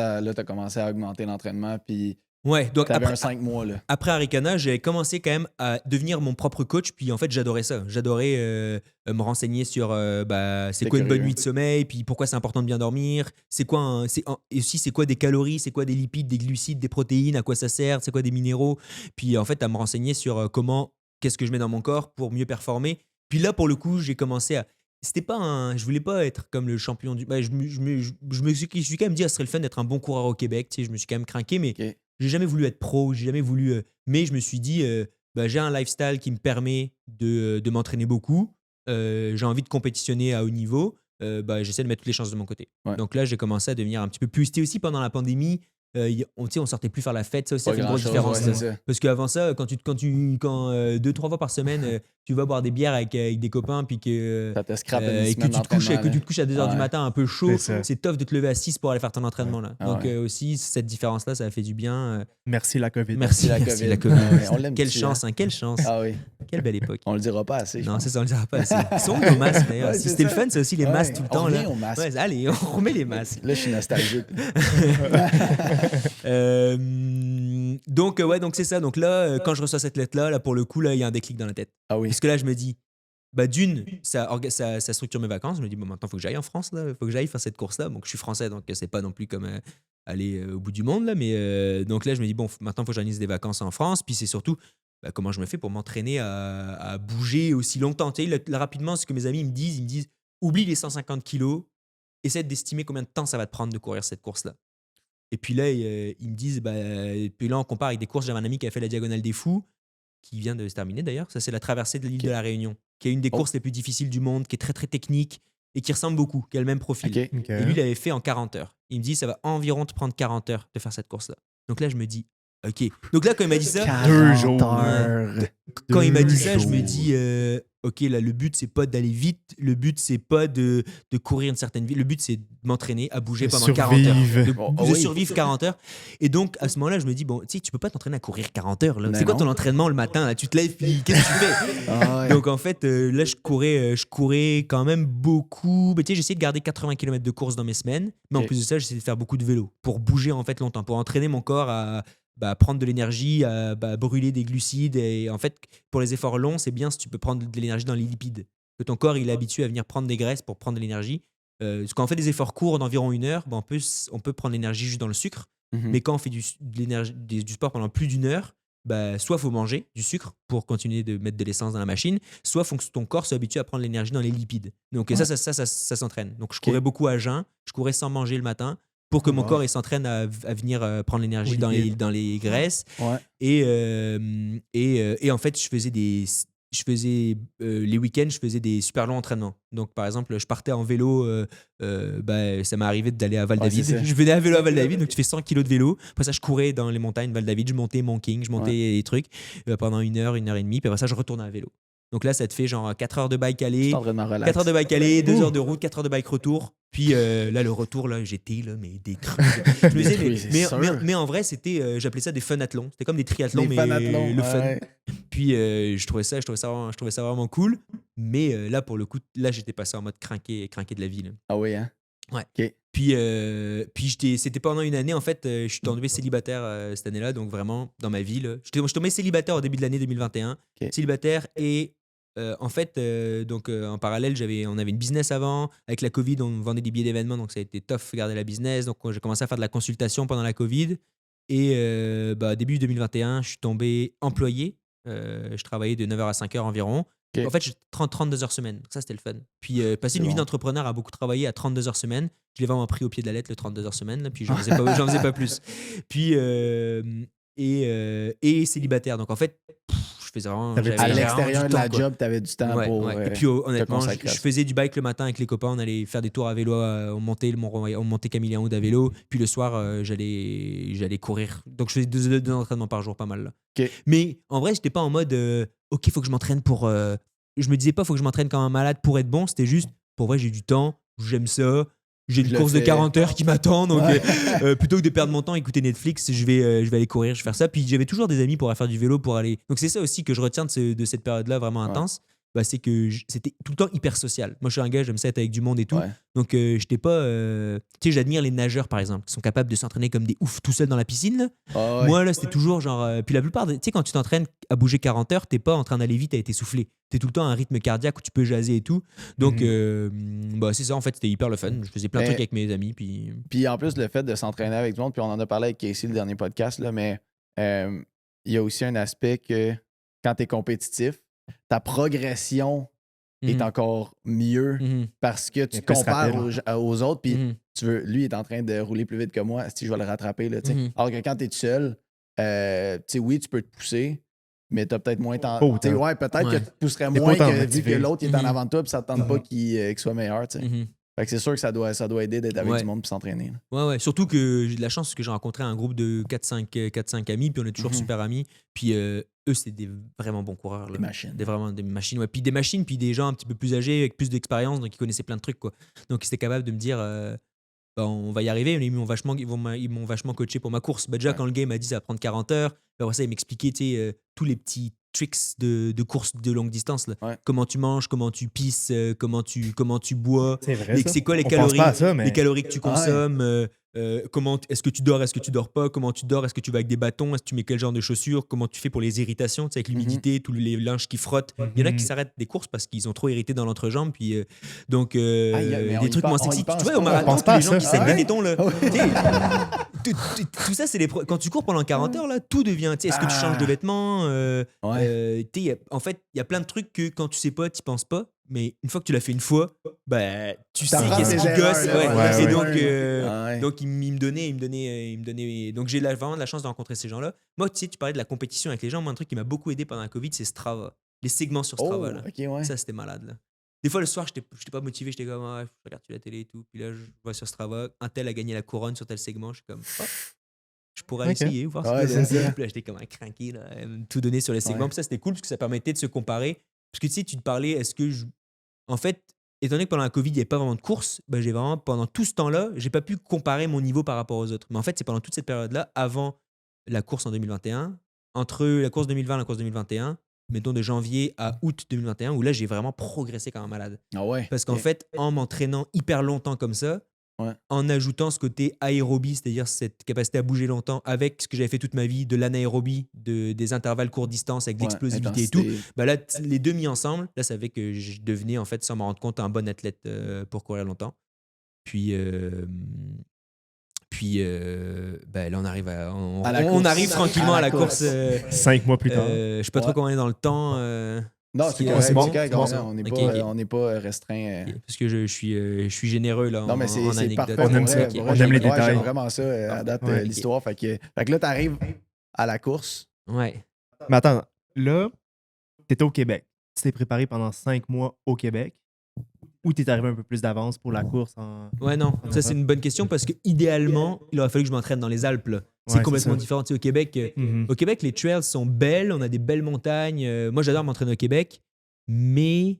à augmenter l'entraînement, puis Ouais, donc t'avais un 5 mois, là. après Arikana, j'ai commencé quand même à devenir mon propre coach. Puis en fait, j'adorais ça. J'adorais me renseigner sur c'est quoi une bonne nuit de sommeil, puis pourquoi c'est important de bien dormir, et aussi c'est quoi des calories, c'est quoi des lipides, des glucides, des protéines, à quoi ça sert, c'est quoi des minéraux. Puis en fait, à me renseigner sur qu'est-ce que je mets dans mon corps pour mieux performer. Puis là, pour le coup, j'ai commencé à. Je voulais pas être comme le champion du. Je me suis quand même dit, ça serait le fun d'être un bon coureur au Québec. Tu sais, je me suis quand même craqué, mais. Okay. J'ai jamais voulu être pro, j'ai jamais voulu. Mais je me suis dit, j'ai un lifestyle qui me permet de m'entraîner beaucoup. J'ai envie de compétitionner à haut niveau. J'essaie de mettre toutes les chances de mon côté. Ouais. Donc là, j'ai commencé à devenir un petit peu plus. C'était aussi pendant la pandémie. On sortait plus faire la fête, ça aussi, ça fait une grosse différence. Ouais, parce qu'avant ça, quand 2-3 fois par semaine, tu vas boire des bières avec des copains, puis que, ça te scrape et que tu te couches à 2h du matin un peu chaud, c'est tough de te lever à 6 pour aller faire ton entraînement. Là. Donc aussi, cette différence-là, ça a fait du bien. Merci la COVID. Merci la COVID. On l'aime. Quelle chance, hein, quelle chance. Ah oui. Quelle belle époque. On le dira pas assez. Non, c'est ça, on le dira pas assez. Ils sont où nos masques d'ailleurs? Si c'était le fun, c'est aussi les masques tout le temps. Là. Aux masques. Ouais, allez, on remet les masques. Là, je suis nostalgique. Donc c'est ça. Donc là, quand je reçois cette lettre-là, pour le coup, là, il y a un déclic dans la tête. Ah oui. Parce que là, je me dis, d'une, ça structure mes vacances. Je me dis, bon, maintenant, il faut que j'aille en France. Il faut que j'aille faire cette course-là. Donc, je suis français, donc c'est pas non plus comme aller au bout du monde. Là, mais donc là, je me dis, bon, maintenant, il faut que j'organise des vacances en France. Puis c'est surtout, comment je me fais pour m'entraîner à bouger aussi longtemps. Tu sais, là, rapidement, ce que mes amis me disent, oublie les 150 kilos, essaie d'estimer combien de temps ça va te prendre de courir cette course-là. Et puis là, ils me disent, puis là, on compare avec des courses. J'avais un ami qui a fait la Diagonale des Fous, qui vient de se terminer d'ailleurs. Ça, c'est la traversée de l'île de la Réunion, qui est une des courses les plus difficiles du monde, qui est très, très technique et qui ressemble beaucoup, qui a le même profil. Et lui, il l'avait fait en 40 heures. Il me dit, ça va environ te prendre 40 heures de faire cette course-là. Donc là, je me dis, OK. Donc là, quand il m'a dit ça, 40 heures. Quand il m'a dit ça, je me dis, OK, là, le but, c'est pas d'aller vite. Le but, c'est pas de courir une certaine vie. Le but, c'est de m'entraîner à bouger pendant 40 heures. De survivre 40 heures. Et donc, à ce moment-là, je me dis, bon, tu sais, tu peux pas t'entraîner à courir 40 heures. Là. C'est quoi ton entraînement le matin? Là? Tu te lèves, puis qu'est-ce que tu fais? Donc, en fait, là, je courais quand même beaucoup. Tu sais, j'essayais de garder 80 km de course dans mes semaines. Mais en plus de ça, j'essayais de faire beaucoup de vélo pour bouger, en fait, longtemps, pour entraîner mon corps à prendre de l'énergie, brûler des glucides. Et en fait, pour les efforts longs, c'est bien si tu peux prendre de l'énergie dans les lipides. Que ton corps, il est habitué à venir prendre des graisses pour prendre de l'énergie. Quand on fait des efforts courts d'environ 1 heure, on peut prendre l'énergie juste dans le sucre. Mais quand on fait du sport pendant plus d'1 heure, soit il faut manger du sucre pour continuer de mettre de l'essence dans la machine, soit il faut que ton corps soit habitué à prendre l'énergie dans les lipides. Donc ça s'entraîne. Donc je courais beaucoup à jeun, je courais sans manger le matin, pour que mon corps il s'entraîne à venir prendre l'énergie dans les graisses. Et en fait, je faisais les week-ends, je faisais des super longs entraînements. Donc, par exemple, je partais en vélo, ça m'est arrivé d'aller à Val-David. Je venais à vélo à Val-David, donc tu fais 100 kilos de vélo. Après ça, je courais dans les montagnes Val-David, je montais Mont King, je montais les trucs pendant 1 heure, 1 heure et demie. Puis après ça, je retournais à vélo. Donc là, ça te fait genre 4 heures de bike aller, 4 heures de bike aller, 2 heures de route, 4 heures de bike retour. Puis là, le retour, là, j'étais là, mais détruit. Je me disais, mais en vrai, c'était, j'appelais ça des funathlons. C'était comme des triathlons, mais le fun. Puis je trouvais ça vraiment cool. Mais là, pour le coup, là, j'étais passé en mode craqué de la vie. Là. Ah oui, hein? Ouais. Okay. Puis c'était pendant une année, en fait, je suis tombé célibataire cette année-là, donc vraiment, dans ma vie. Là. Je suis tombé célibataire au début de l'année 2021. Célibataire et en fait, en parallèle, on avait une business avant. Avec la Covid, on vendait des billets d'événements, donc ça a été tough de garder la business. Donc j'ai commencé à faire de la consultation pendant la Covid. Et début 2021, je suis tombé employé. Je travaillais de 9h à 5h environ. En fait, je 32 heures semaine. Ça, c'était le fun. Puis passer une vie d'entrepreneur à beaucoup travailler à 32 heures semaine, je l'ai vraiment pris au pied de la lettre, le 32 heures semaine. Là, puis j'en faisais pas plus. Puis et célibataire. Donc en fait, je faisais vraiment. T'avais j'avais À vraiment l'extérieur du de la temps, quoi. job, t'avais du temps Ouais, pour. ouais. Et puis honnêtement, je consacrer à ça. faisais du bike le matin avec les copains, on allait faire des tours à vélo, on montait Camille en haut à vélo, puis le soir j'allais courir. Donc je faisais deux entraînements par jour, pas mal. Là. Ok. Mais en vrai, j'étais pas en mode ok, faut que je m'entraîne pour. Je me disais pas faut que je m'entraîne comme un malade pour être bon, c'était juste pour vrai, j'ai du temps, j'aime ça. J'ai une Je le course de fais. 40 heures qui m'attend, donc Ouais. plutôt que de perdre mon temps à écouter Netflix, je vais aller courir, je vais faire ça. Puis j'avais toujours des amis pour aller faire du vélo, pour aller. Donc c'est ça aussi que je retiens de cette période-là vraiment intense. Bah, c'est que c'était tout le temps hyper social. Moi, je suis un gars, j'aime ça être avec du monde et tout. Ouais. Donc, j'étais pas. Tu sais, j'admire les nageurs, par exemple, qui sont capables de s'entraîner comme des oufs tout seuls dans la piscine. Là. Ah ouais. Moi, là, c'était toujours genre. Puis la plupart, tu sais, quand tu t'entraînes à bouger 40 heures, t'es pas en train d'aller vite à être essoufflé. T'es tout le temps à un rythme cardiaque où tu peux jaser et tout. Donc, bah, c'est ça, en fait, c'était hyper le fun. Je faisais plein de Mais- trucs avec mes amis. Puis. Puis en plus, le fait de s'entraîner avec du monde, puis on en a parlé avec Casey le dernier podcast, là, mais il y a aussi un aspect que quand tu es compétitif, ta progression est encore mieux Mhm. parce que tu Il est plus compares rapide. aux autres, puis Mhm. lui, il est en train de rouler plus vite que moi, si je vais le rattraper. Là, tu sais. Mhm. Alors que quand tu es tout seul, tu sais, oui, tu peux te pousser, mais tu as peut-être moins Pas autant. Ouais, peut-être Ouais. que tu te pousserais T'es pas moins autant que, vu motivé. que l'autre il est en Mhm. avant de toi, puis ça te tente pas qu'il soit meilleur. Tu sais. Mhm. Fait que c'est sûr que ça doit aider d'être avec Ouais. du monde et s'entraîner. là. Ouais, ouais. Surtout que j'ai de la chance parce que j'ai rencontré un groupe de 4-5 amis, puis on est toujours Mhm. super amis. Puis eux, c'est des vraiment bons coureurs. Là. Des machines. Vraiment des machines. Ouais. Puis des machines, puis des gens un petit peu plus âgés, avec plus d'expérience, donc ils connaissaient plein de trucs. Quoi. Donc ils étaient capables de me dire bah, on va y arriver. Ils m'ont vachement coaché pour ma course. Bah, déjà, quand le gars m'a dit ça va prendre 40 heures, bah, après ça, il m'expliquait tous les petits tricks de course de longue distance. Là. Ouais. Comment tu manges, comment tu pisses, comment tu bois. C'est vrai. ça. C'est quoi les On calories, pense pas à ça, mais les calories que tu Ah ouais. consommes, est-ce que tu dors, est-ce que tu dors pas, comment tu dors, est-ce que tu vas avec des bâtons, est-ce que tu mets quel genre de chaussures, comment tu fais pour les irritations, tu sais, avec l'humidité, tous les linges qui frottent. Il y en a qui s'arrêtent des courses parce qu'ils ont trop irrité dans l'entrejambe, puis donc mais on des y trucs pense- moins on y sexy. pense Tu vois, pas. au On marathon, pense tous pas les à gens ça. qui saignent Ah ouais. des tétons, là. Ouais. Tu sais, tout ça, c'est quand tu cours pendant 40 heures, là, tout devient. Tu sais, est-ce que tu changes de vêtements tu sais, en fait, il y a plein de trucs que quand tu sais pas, tu penses pas. Mais une fois que tu l'as fait une fois, bah, tu sais T'apprends qu'est-ce tes qui erreurs, gosse. là, Ouais. ouais, Et ouais. donc, Ouais. donc il me donnait. Donc j'ai vraiment de la chance de rencontrer ces gens-là. Moi, tu sais, tu parlais de la compétition avec les gens. Moi, un truc qui m'a beaucoup aidé pendant la Covid, c'est Strava. Les segments sur Oh, Strava. Là. ok, ouais. Ça, c'était malade. Là. Des fois, le soir, j'étais pas motivé. J'étais comme, je regarde la télé et tout. Puis là, je vois sur Strava, un tel a gagné la couronne sur tel segment. Je suis comme, je pourrais Ok. essayer, voir ce Ouais, que ça c'est donne. ça. Puis là, j'étais comme un cranky, là, tout donner sur les segments. Ouais. Puis ça, c'était cool parce que ça permettait de se comparer. Parce que tu sais, tu te parlais, est-ce que En fait, étant donné que pendant la Covid, il n'y avait pas vraiment de course, bah, j'ai vraiment, pendant tout ce temps-là, j'ai pas pu comparer mon niveau par rapport aux autres. Mais en fait, c'est pendant toute cette période-là, avant la course en 2021, entre la course 2020 et la course 2021, mettons de janvier à août 2021, où là, j'ai vraiment progressé comme un malade. Ah ouais. Parce qu'en Ok. fait, en m'entraînant hyper longtemps comme ça, Ouais. en ajoutant ce côté aérobie, c'est-à-dire cette capacité à bouger longtemps, avec ce que j'avais fait toute ma vie, de l'anaérobie, des intervalles courte distance avec de Ouais, l'explosivité et intensité. tout, bah là, les deux mis ensemble, là, ça fait que je devenais, en fait, sans m'en rendre compte, un bon athlète pour courir longtemps. Puis bah, là, on arrive, À la on course. arrive tranquillement à la course. 5 mois plus tard. Je sais pas trop Ouais. comment on est dans le temps. Non, ce c'est qui est- correct, c'est bon, c'est correct, c'est bon, on- ça. on n'est Ok, pas, ok. on n'est pas restreint. Parce que je suis généreux là. Non, mais en c'est anecdote. parfait. On aime pour ça. vrai, Ok. pour On vrai, aime les j'aime détails. vraiment ça, à date, Ouais. l'histoire. Fait que là, t'arrives à la course. Ouais. Mais attends, là, t'étais au Québec. Tu t'es préparé pendant 5 mois au Québec ou t'es arrivé un peu plus d'avance pour la course en. Ouais, non, ça c'est une bonne question parce que idéalement, il aurait fallu que je m'entraîne dans les Alpes. Là. C'est Ouais, complètement c'est ça. différent. Tu sais, au Québec, Mhm. au Québec, les trails sont belles, on a des belles montagnes. Moi, j'adore m'entraîner au Québec, mais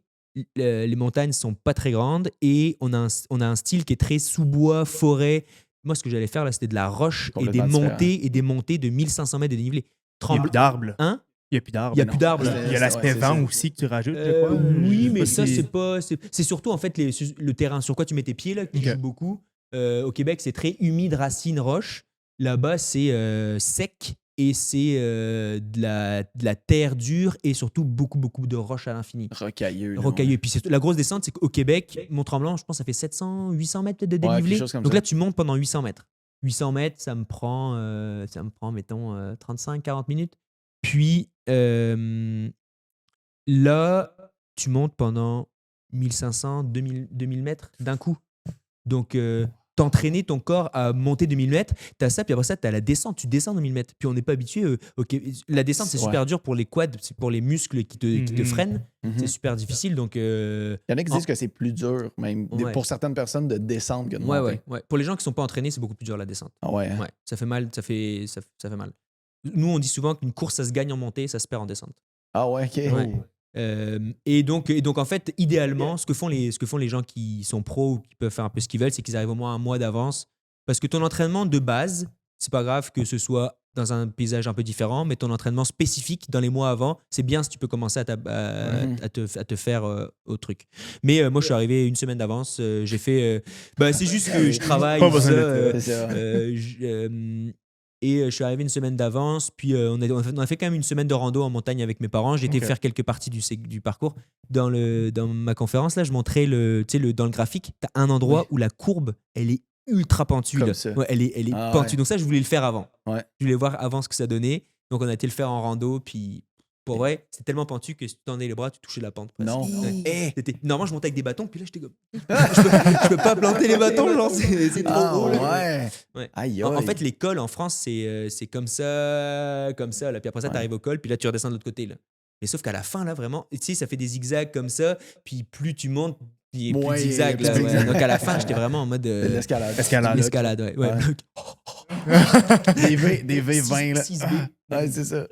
les montagnes sont pas très grandes et on a un style qui est très sous-bois, forêt. Moi, ce que j'allais faire là, c'était de la roche et des Complètement montées de 1500 mètres de dénivelé. Il n'y a plus d'arbres. Hein? Il n'y a plus d'arbres. Il y a plus d'arbres. Il y a l'aspect Ouais, c'est vent ça. aussi que tu rajoutes, je crois. Oui, Je sais mais pas ça, si- c'est surtout en fait le terrain sur quoi tu mets tes pieds là, qui Ok. joue beaucoup. Au Québec, c'est très humide, racines, roches. Là-bas, c'est sec et c'est de la terre dure et surtout beaucoup, beaucoup de roches à l'infini. Rocailleux. là, Rocailleux. Et puis la grosse descente, c'est qu'au Québec, Mont-Tremblant, je pense, ça fait 700, 800 mètres peut-être de Ouais, dénivelé. quelque chose comme Donc ça. là, tu montes pendant 800 mètres. 800 mètres, ça me prend, mettons, 35, 40 minutes. Puis là, tu montes pendant 1500, 2000 mètres d'un coup. Donc, t'entraîner ton corps à monter de 1000 mètres, t'as ça, puis après ça, t'as la descente, tu descends de 1000 mètres. Puis on n'est pas habitué. La descente, c'est super dur pour les quads, c'est pour les muscles qui te freinent. C'est super difficile. Donc, il y en a qui disent que c'est plus dur, même pour certaines personnes, de descendre que de monter. Ouais. Pour les gens qui ne sont pas entraînés, c'est beaucoup plus dur la descente. Ah ouais, hein? Ouais, ça fait mal, ça fait mal. Nous, on dit souvent qu'une course, ça se gagne en montée, ça se perd en descente. Ah ouais, ok. Ouais. Et donc, en fait, idéalement, ce que font les gens qui sont pros ou qui peuvent faire un peu ce qu'ils veulent, c'est qu'ils arrivent au moins un mois d'avance. Parce que ton entraînement de base, c'est pas grave que ce soit dans un paysage un peu différent, mais ton entraînement spécifique dans les mois avant, c'est bien si tu peux commencer à te faire au truc. Mais moi, je suis arrivé une semaine d'avance. J'ai fait. C'est juste que je travaille. Pas besoin d'être Et je suis arrivé une semaine d'avance, puis on a fait quand même une semaine de rando en montagne avec mes parents. J'ai été faire quelques parties du parcours. Dans ma conférence, là, je montrais dans le graphique, tu as un endroit où la courbe, elle est ultra pentue. Comme ça. Ouais, elle est pentue. Ouais. Donc ça, je voulais le faire avant. Ouais. Je voulais voir avant ce que ça donnait. Donc on a été le faire en rando, puis pour vrai, c'était tellement pentu que si tu tendais les bras, tu touchais la pente. Presque. Non. Ouais. Normalement, je montais avec des bâtons, puis là, j'étais comme... je peux pas planter les bâtons, genre, c'est trop gros. Ouais. Ouais. Aïe, En fait, les cols en France, c'est comme ça, là. Puis après ça, t'arrives au col, puis là, tu redescends de l'autre côté, là. Mais sauf qu'à la fin, là, vraiment, tu sais, ça fait des zigzags comme ça, puis plus tu montes, il y a plus de zigzags, là. Ouais. Donc à la fin, j'étais vraiment en mode... l'escalade. L'escalade, ouais. Ouais. Des V20, là. 6B. Ouais, c'est ça.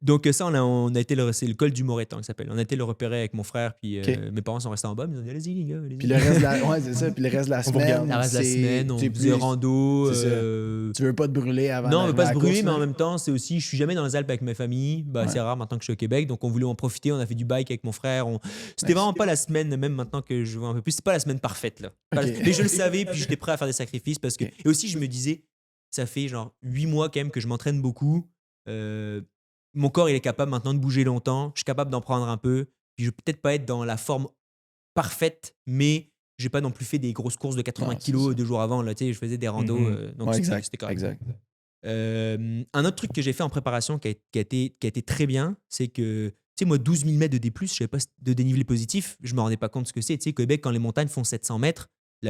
Donc ça, on a été c'est le col du Moretan qui s'appelle. On a été le repérer avec mon frère, puis mes parents sont restés en bas, ils nous ont dit allez-y les gars, allez-y. Puis le reste de la, ouais, c'est ça. Puis le reste de la semaine, Le reste de la semaine, on faisait rando. Tu veux pas te brûler avant. Non, on veut pas se brûler, course, mais en même temps, c'est aussi, je suis jamais dans les Alpes avec ma famille. C'est rare maintenant que je suis au Québec, donc on voulait en profiter. On a fait du bike avec mon frère. C'était vraiment pas la semaine, même maintenant que je vois un peu plus, c'est pas la semaine parfaite là. Mais je le savais, puis j'étais prêt à faire des sacrifices parce que. Et aussi, je me disais, ça fait genre 8 mois quand même que je m'entraîne beaucoup. Mon corps il est capable maintenant de bouger longtemps, je suis capable d'en prendre un peu, puis je vais peut-être pas être dans la forme parfaite, mais j'ai pas non plus fait des grosses courses de 80 kilos 2 jours avant, là, tu sais, je faisais des randos, donc c'était correct. Exact. Un autre truc que j'ai fait en préparation qui a été très bien, c'est que tu sais, moi 12 000 mètres de D+, je savais pas de dénivelé positif, je me rendais pas compte de ce que c'est. Tu sais, Québec, quand les montagnes font 700 mètres,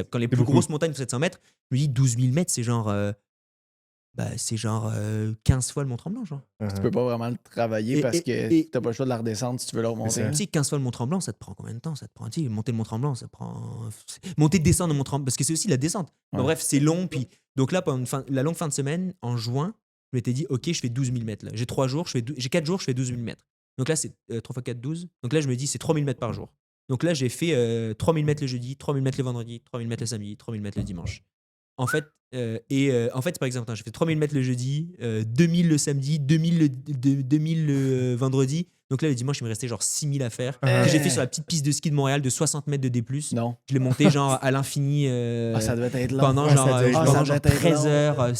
quand les plus grosses montagnes font 700 mètres, je me dis 12 000 mètres, c'est genre 15 fois le Mont-Tremblant, genre. Tu peux pas vraiment le travailler parce que t'as pas le choix de la redescendre si tu veux la remonter. Tu sais, 15 fois le Mont-Tremblant, ça te prend combien de temps? Ça te prend, tu sais, monter le Mont-Tremblant, ça prend... Monter, descendre le Mont-Tremblant, parce que c'est aussi la descente. Ouais. Bref, c'est long, puis... Donc là, pendant la longue fin de semaine, en juin, je m'étais dit, OK, je fais 12 000 mètres, là. J'ai 4 jours, je fais 12 000 mètres. Donc là, c'est 3 x 4, 12. Donc là, je me dis, c'est 3 000 mètres par jour. Donc là, j'ai fait 3 000 mètres le jeudi, 3 000 mètres le vendredi, 3 000 mètres le samedi, 3 000 mètres le dimanche. En fait, par exemple, j'ai fait 3000 mètres le jeudi, 2000 le samedi, 2000 le vendredi. Donc là, le dimanche, il me restait genre 6000 à faire. Que j'ai fait sur la petite piste de ski de Montréal de 60 mètres de D+. Non. Je l'ai monté genre à l'infini. Ça devait être long. Pendant genre 13 heures. Non,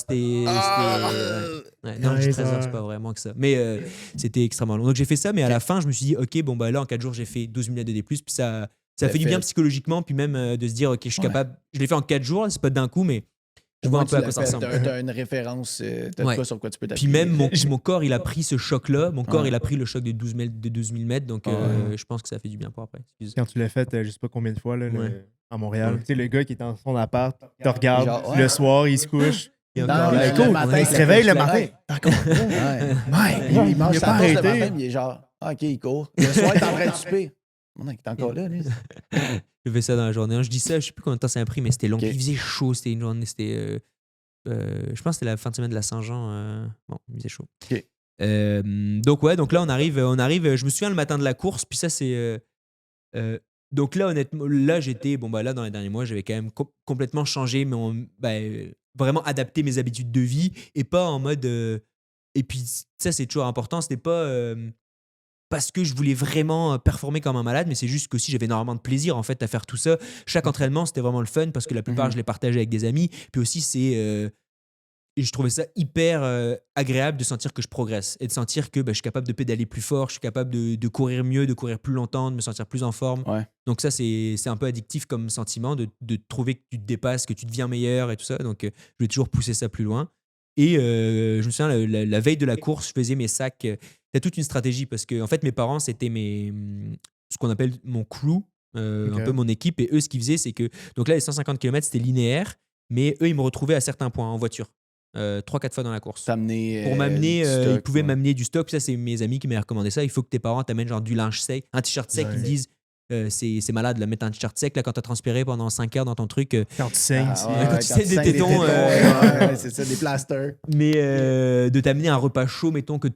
13 heures, c'est pas vraiment que ça. Mais c'était extrêmement long. Donc j'ai fait ça, mais à la fin, je me suis dit, OK, bon, bah là, en 4 jours, j'ai fait 12 000 mètres de D+. Puis ça fait du bien psychologiquement, puis même de se dire, OK, je suis capable. Je l'ai fait en 4 jours, c'est pas d'un coup, mais je vois un peu à quoi ça ressemble. T'as une référence, t'as de quoi sur quoi tu peux t'appuyer. Puis même mon corps, il a pris ce choc-là. Mon corps, il a pris le choc de 12 000 mètres. Donc je pense que ça fait du bien pour après. Quand tu l'as fait, je sais pas combien de fois là, à Montréal. Tu sais, le gars qui est dans son appart, te regarde, le soir, il se couche. Il se réveille le matin. Il mange il a sa pas toast le arrêté. matin, il est genre, OK, il court. Le soir, il est en train de souper. Il est encore là, lui. Je fais ça dans la journée. Je dis ça, je sais plus combien de temps ça a pris, mais c'était long. Okay. Il faisait chaud, c'était une journée, je pense que c'était la fin de semaine de la Saint-Jean. Bon, il faisait chaud. Okay. Donc là, on arrive, je me souviens le matin de la course, puis ça, c'est... donc là, honnêtement, là, j'étais... Bon, bah là, dans les derniers mois, j'avais quand même complètement changé, mais vraiment adapté mes habitudes de vie, et pas en mode... et puis, ça, c'est toujours important, c'était pas... parce que je voulais vraiment performer comme un malade, mais c'est juste qu'aussi j'avais énormément de plaisir en fait à faire tout ça. Chaque entraînement, c'était vraiment le fun parce que la plupart, je les partageais avec des amis. Puis aussi, et je trouvais ça hyper agréable de sentir que je progresse et de sentir que je suis capable de pédaler plus fort, je suis capable de courir mieux, de courir plus longtemps, de me sentir plus en forme. Ouais. Donc ça, c'est un peu addictif comme sentiment de trouver que tu te dépasses, que tu deviens meilleur et tout ça. Donc je vais toujours pousser ça plus loin. Et je me souviens, la veille de la course, je faisais mes sacs. C'était toute une stratégie parce que en fait, mes parents, c'était ce qu'on appelle mon crew. Ok. un peu mon équipe. Et eux, ce qu'ils faisaient, c'est que. Donc là, les 150 km, c'était linéaire, mais eux, ils me retrouvaient à certains points en voiture, 3-4 fois dans la course. T'amener. Pour m'amener, du stock, ils pouvaient ouais. m'amener du stock. Ça, c'est mes amis qui m'avaient recommandé ça. Il faut que tes parents t'amènent genre du linge sec, un t-shirt sec. Ouais. Ils disent c'est malade de mettre un t-shirt sec là quand t'as transpiré pendant 5 heures dans ton truc. Quand tu saignes, Ah, c'est- ouais, quand tu quand saignes des saignes tétons, ouais, c'est ça, des plasters. Mais de t'amener un repas chaud, mettons, que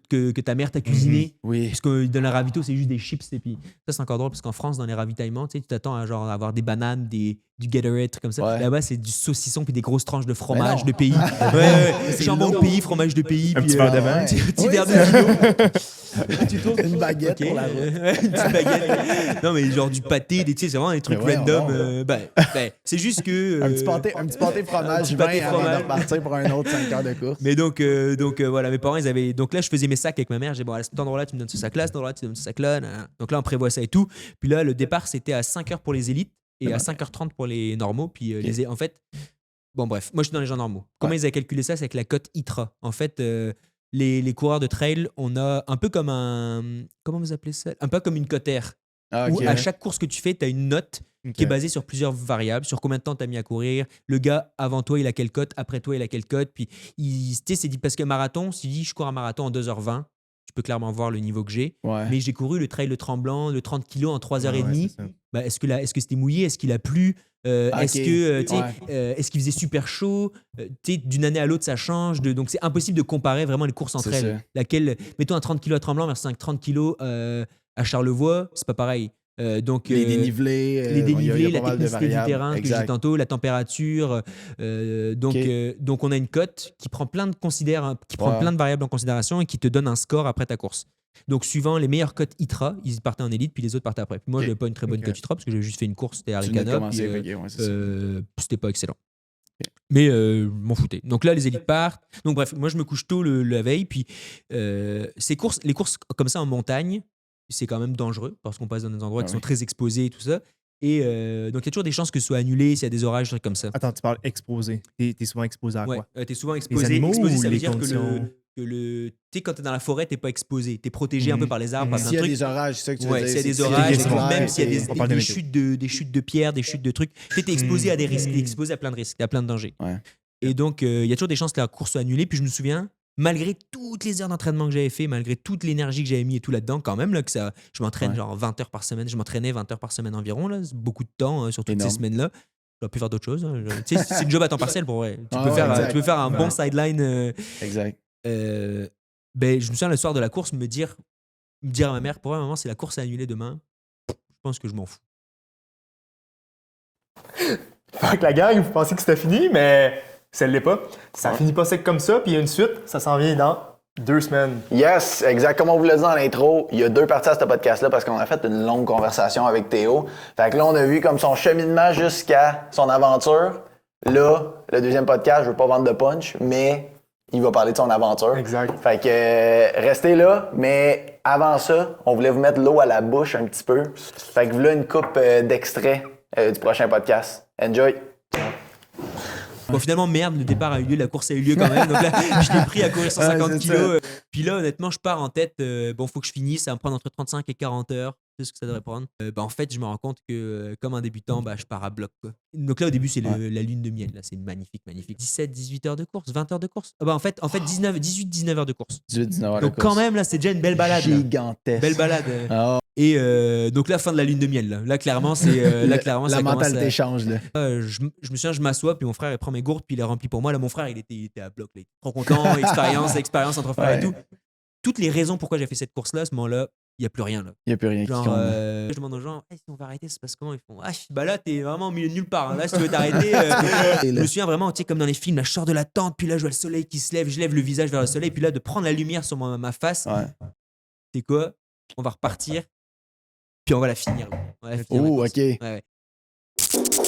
ta mère t'a cuisiné. Oui. Parce que dans les ravitaux, c'est juste des chips. Et puis ça, c'est encore drôle parce qu'en France, dans les ravitaillements, tu sais, tu t'attends à genre avoir des bananes, du Gatorade, trucs comme ça. Ouais. Là-bas, c'est du saucisson puis des grosses tranches de fromage non. de pays. ouais. C'est Jambon de lourd. pays, fromage de pays. Un puis, petit verre de vin. Un petit Oui, verre c'est- de kilo. Tu tournes, Une baguette ok, pour la route. ouais, une petite baguette. Non, mais genre du pâté, tu sais, c'est vraiment des trucs Mais ouais, random. non. C'est juste que. Un petit pâté fromage, petit pâté 20 avant fromage. de repartir pour un autre 5 heures de course. Mais donc voilà, mes parents, ils avaient. Donc là, je faisais mes sacs avec ma mère. J'ai dit, bon, à cet endroit-là, tu me donnes ce sac-là, à cet endroit-là, tu me donnes ce sac-là. Nan. Donc là, on prévoit ça et tout. Puis là, le départ, c'était à 5h pour les élites et à 5h30 pour les normaux. Puis en fait, bon, bref, moi, je suis dans les gens normaux. Comment ils avaient calculé ça? C'est avec la cote ITRA. En fait, les coureurs de trail, on a un peu comme un. Comment vous appelez ça? Un peu comme une cote R. Ah, Où ok. à chaque course que tu fais, tu as une note Ok. qui est basée sur plusieurs variables, sur combien de temps tu as mis à courir, le gars avant toi il a quelle cote, après toi il a quelle cote, puis tu sais, c'est dit parce que marathon, si je dis je cours un marathon en 2h20, tu peux clairement voir le niveau que j'ai, Ouais. mais j'ai couru le trail le tremblant, le 30 kg en 3h30, Ouais, c'est ça. bah, est-ce que c'était mouillé, est-ce qu'il a plu, est-ce Ok. que tu sais, Ouais. est-ce qu'il faisait super chaud, tu sais, d'une année à l'autre ça change, donc c'est impossible de comparer vraiment les courses entre C'est elles. ça. Laquelle, mettons un 30 kg à Tremblant versus un 30 kg à Charlevoix, c'est pas pareil. Donc, Les dénivelés. les il y a dénivelés, la pas mal de technicité du variables. terrain que j'ai dit Exact. tantôt, la température. Donc, Ok. donc on a une cote qui prend plein Ouais. plein de variables en considération et qui te donne un score après ta course. Donc suivant les meilleures cotes ITRA, ils partaient en élite puis les autres partaient après. Puis moi, Ok. je n'avais pas une très bonne Ok. cote ITRA parce que j'avais juste fait une course, c'était à Tu venais de Ricana. commencer. Puis, ok, ouais, c'est ça. c'était pas excellent. Mais je m'en foutais. Donc là, les élites partent. Donc bref, moi, je me couche tôt la veille. Puis les courses comme ça en montagne, c'est quand même dangereux parce qu'on passe dans des endroits Ah qui oui. sont très exposés et tout ça. Et donc, il y a toujours des chances que ce soit annulé s'il y a des orages, des trucs comme ça. Attends, tu parles exposé. T'es souvent exposé à Ouais, quoi? t'es souvent Les exposé. animaux Exposé, ou ça veut les dire conditions? tu sais, quand t'es dans la forêt, t'es pas exposé. T'es protégé un peu par les arbres, par plein S'il de y a trucs. des orages, c'est ça que tu veux Ouais, dire. s'il y a des c'est- orages, c'est- ou même c'est- s'il y a on parle de des météo. chutes de pierres, des chutes de trucs, t'es exposé à des risques, t'es exposé à plein de risques, à plein de dangers. Ouais. Et donc, il y a toujours des chances que la course soit annulée. Puis je me souviens, malgré toutes les heures d'entraînement que j'avais fait, malgré toute l'énergie que j'avais mis et tout là-dedans, quand même, là, que ça, je m'entraîne Ouais. genre 20 heures par semaine. Je m'entraînais 20 heures par semaine environ, là. C'est beaucoup de temps sur toutes Énorme. ces semaines-là. J'aurais pu faire d'autres choses. Hein. Tu sais, c'est une job à temps partiel pour vrai. Tu Ah peux ouais, faire, exact. tu peux faire un bon Ouais. sideline. Exact. Ben, je me souviens le soir de la course me dire à ma mère, pour un moment, si la course est annulée demain, je pense que je m'en fous. Fait que la gang, vous pensez que c'était fini, mais ça l'est pas. Ça finit pas sec comme ça, puis il y a une suite, ça s'en vient dans 2 semaines. Yes, exact. Comme on vous l'a dit dans l'intro, il y a 2 parties à ce podcast-là parce qu'on a fait une longue conversation avec Théo. Fait que là, on a vu comme son cheminement jusqu'à son aventure. Là, le deuxième podcast, je veux pas vendre de punch, mais il va parler de son aventure. Exact. Fait que restez là, mais avant ça, on voulait vous mettre l'eau à la bouche un petit peu. Fait que voilà une coupe d'extrait du prochain podcast. Enjoy! Bon, finalement, merde, le départ a eu lieu, la course a eu lieu quand même. Donc là, je l'ai pris à courir 150 Ouais, c'est kilos. Puis là, honnêtement, je pars en tête. Bon, faut que je finisse, ça va me prendre entre 35 et 40 heures. C'est ce que ça devrait prendre. En fait, je me rends compte que, comme un débutant, je pars à bloc. Quoi. Donc là, au début, c'est la lune de miel. Là, c'est magnifique, magnifique. 17, 18 heures de course, 20 heures de course. En fait 18, 19 heures de course. 18-19 heures de Donc course. quand même, là, c'est déjà une belle balade. Là. Gigantesque. Belle balade. Ah, Et donc là, fin de la lune de miel. Là clairement, c'est la ça commence mentalité à- change, là. je me souviens, je m'assois, puis mon frère il prend mes gourdes, puis il les remplit pour moi. Là, mon frère, il était à bloc. Là. Il était trop content, expérience entre frères et Ouais. tout. Toutes les raisons pourquoi j'ai fait cette course-là, à ce moment-là, il n'y a plus rien. Là. Il n'y a plus rien qui Genre, compte. je demande aux gens, si on va arrêter, c'est parce comment ils font. Bah là, t'es vraiment au milieu de nulle part. Hein. Là, si tu veux t'arrêter. Je me souviens vraiment, tu sais, comme dans les films, là, je sors de la tente, puis là, je vois le soleil qui se lève, je lève le visage vers le soleil, puis là, de prendre la lumière sur ma face, Ouais. c'est quoi? On va repartir, puis on va la finir. Là. On va la finir, la Oh, course. ok. Ouais.